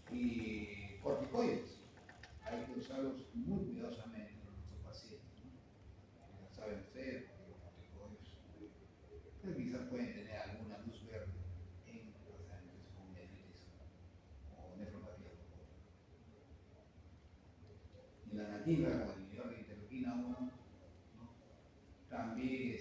Y corticoides, hay que usarlos muy cuidadosamente en nuestros pacientes, ¿no? Ya saben ustedes, porque los corticoides quizás pueden tener alguna luz verde en pacientes con nefritis o nefropatía alcohólica. Y la nativa, con el inhibidor de interleuquina 1, ¿no? También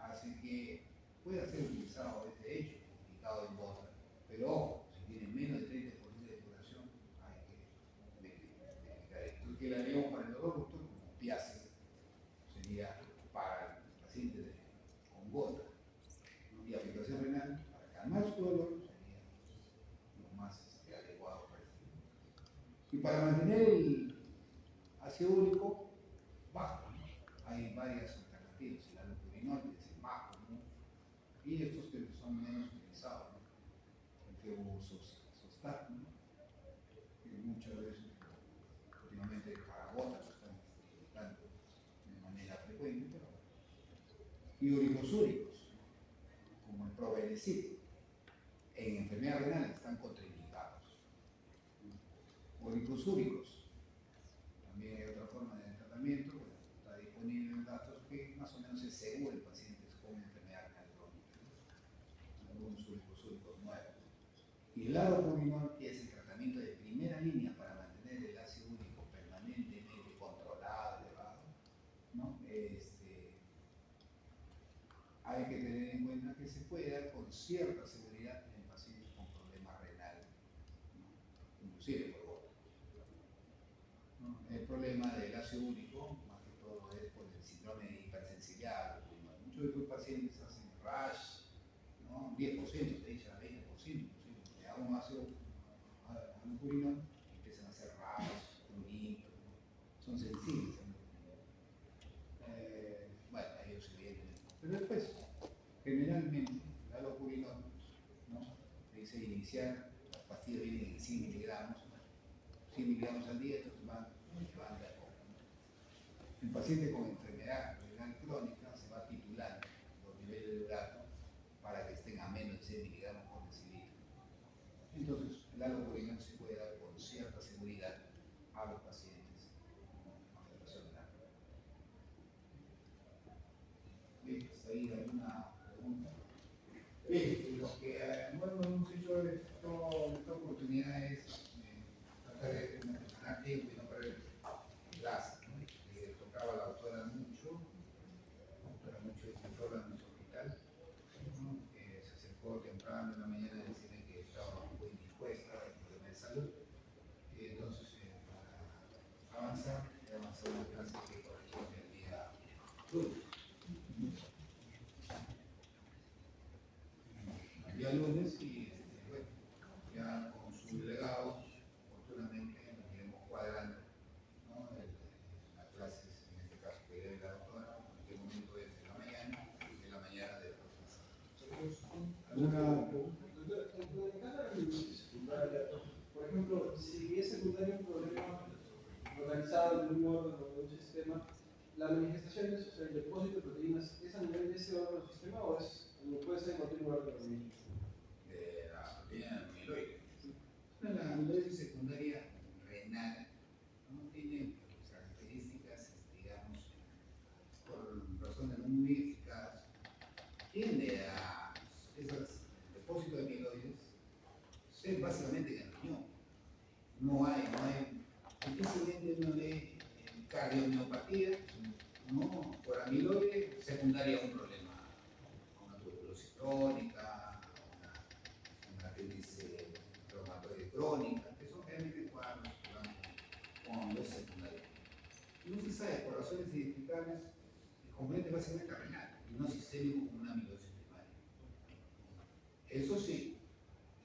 hace que pueda ser utilizado desde hecho, indicado en gota, pero ojo, si tiene menos de 30% de duración, hay que verificar esto. El que la haríamos para el dolor, doctor, como opiáceo, sería para el paciente con gota, ¿no? Y aplicación renal para calmar su dolor sería lo más adecuado para esto. Y para mantener el ácido úrico bajo, ¿no? Hay varias alternativas. El allopurinol es el más común y estos que son menos utilizados, ¿no? El febuxostat, ¿no? Que muchas veces últimamente para gota lo están utilizando de manera frecuente, pero y uricosúricos, como el probenecid, en enfermedades renales están contraindicados. Uricosúricos, también hay otra forma de tratamiento, bueno, está disponible en datos que más o menos es seguro en pacientes con enfermedad renal crónica, ¿no? Algunos uricosúricos nuevos. Y el allopurinol, que es el tratamiento de primera línea para mantener el ácido úrico permanentemente controlado, elevado, ¿no? Hay que tener en cuenta que se puede dar con cierta seguridad en pacientes con problemas renales, ¿no? Inclusive por gota, ¿no? El problema del ácido úrico, más que todo, es por el síndrome de hipersensibilidad. Muchos de estos pacientes hacen rash, ¿no? 10%, te dicen a 20%, le da un ácido allopurinol y empiezan a hacer rash, pruritos, ¿no? Son sensibles. Bueno, ellos se vienen. Pero después, generalmente, el allopurinol, ¿no? Dice iniciar, las pastillas vienen en 100 miligramos, 100 miligramos al día, entonces van de a poco, ¿no? El paciente con enfermedad renal crónica se va titulando los niveles de urato para que estén a menos de 100 miligramos por decilitro. Entonces, el allopurinol se puede dar con cierta seguridad a los pacientes con afectación renal. Bien, ¿hasta ahí alguna pregunta? Bien, lo que bueno, hemos hecho esta oportunidad es tratar de ganar tiempo y no perder clase, ¿no? Tocaba a la doctora mucho es psicóloga en nuestro hospital, ¿no? Se acercó temprano en la mañana a decirme que estaba un poco indispuesta, en problema de salud, y entonces para avanzar, he avanzado en la clase que corresponde al día lunes. El día lunes y bueno, ya con su delegado, oportunamente nos iremos cuadrando, ¿no? Las clases, en este caso que debe la doctora, en qué momento es de la mañana de la próxima. ¿Alguna pregunta? Por ejemplo, si es secundario un problema organizado de un órgano o de un sistema, la manifestación es, o sea, el depósito de proteínas, ¿es a nivel de ese órgano o sistema o puede ser en cualquier lugar del organismo? De la proteína amiloide. La amiloides secundaria renal no tiene características, digamos, por razones no muy eficaces, tiende a esos depósitos de amiloides ser básicamente en el riñón. No hay, difícilmente uno ve cardiomiopatía, no, por amiloide secundaria a un problema, a una tuberculosis crónica, a una apéndice reumatoide crónica, que son realmente cuadros cuando es secundaria. Y no se sabe por razones identificables, el componente básicamente renal y no sistémico como una amiloidosis primaria. Eso sí,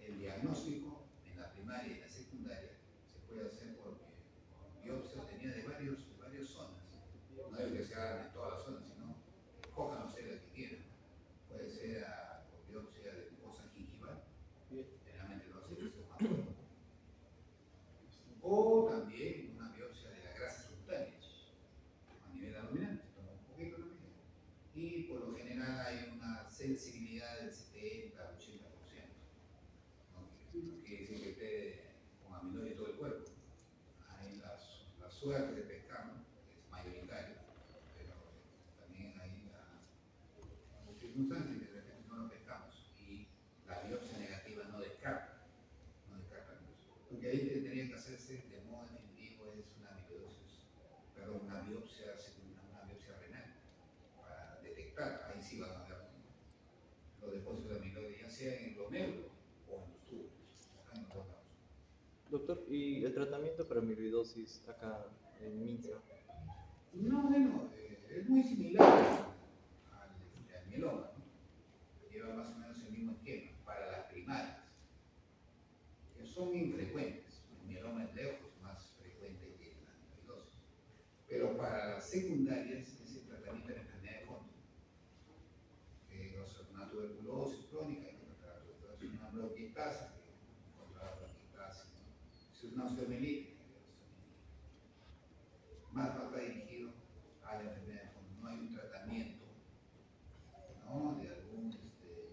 el diagnóstico en la primaria y en la secundaria se puede hacer por biopsia obtenida de varias zonas. No es que se hagan en todas las zonas, sino que cojan los celos que quieran. Puede ser por biopsia de mucosa gingival que dice que esté con amiloide todo el cuerpo. Hay la suerte de pescado es mayoritaria, pero también hay las circunstancias que de repente no lo pescamos y la biopsia negativa no descarta, no descarta eso. Lo que ahí tendría que hacerse de modo definitivo es una amiloidosis, perdón, una biopsia renal para detectar, ahí sí van a ver los depósitos de amiloide, ya sea en los neuros o en los túbulos, en los dos lados. Doctor, ¿y el tratamiento para amiloidosis acá en Minsa? No, bueno, es muy similar al mieloma, ¿no? Lleva más o menos el mismo esquema para las primarias, que son infrecuentes. El mieloma es lejos más frecuente que la amiloidosis. Pero para las secundarias es el tratamiento de la enfermedad de fondo. Una tuberculosis crónica, hay que tratar la tuberculosis, una bronquiectasis, controlar la bronquiectasis, ¿no? Si es una osteomielitis, más va dirigido a la enfermedad de fondo. No hay un tratamiento, ¿no?, de algún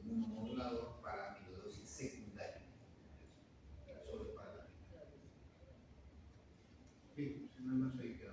inmunomodulador para amiloidosis secundaria, solo para la primera. Sí, si no, no sé qué.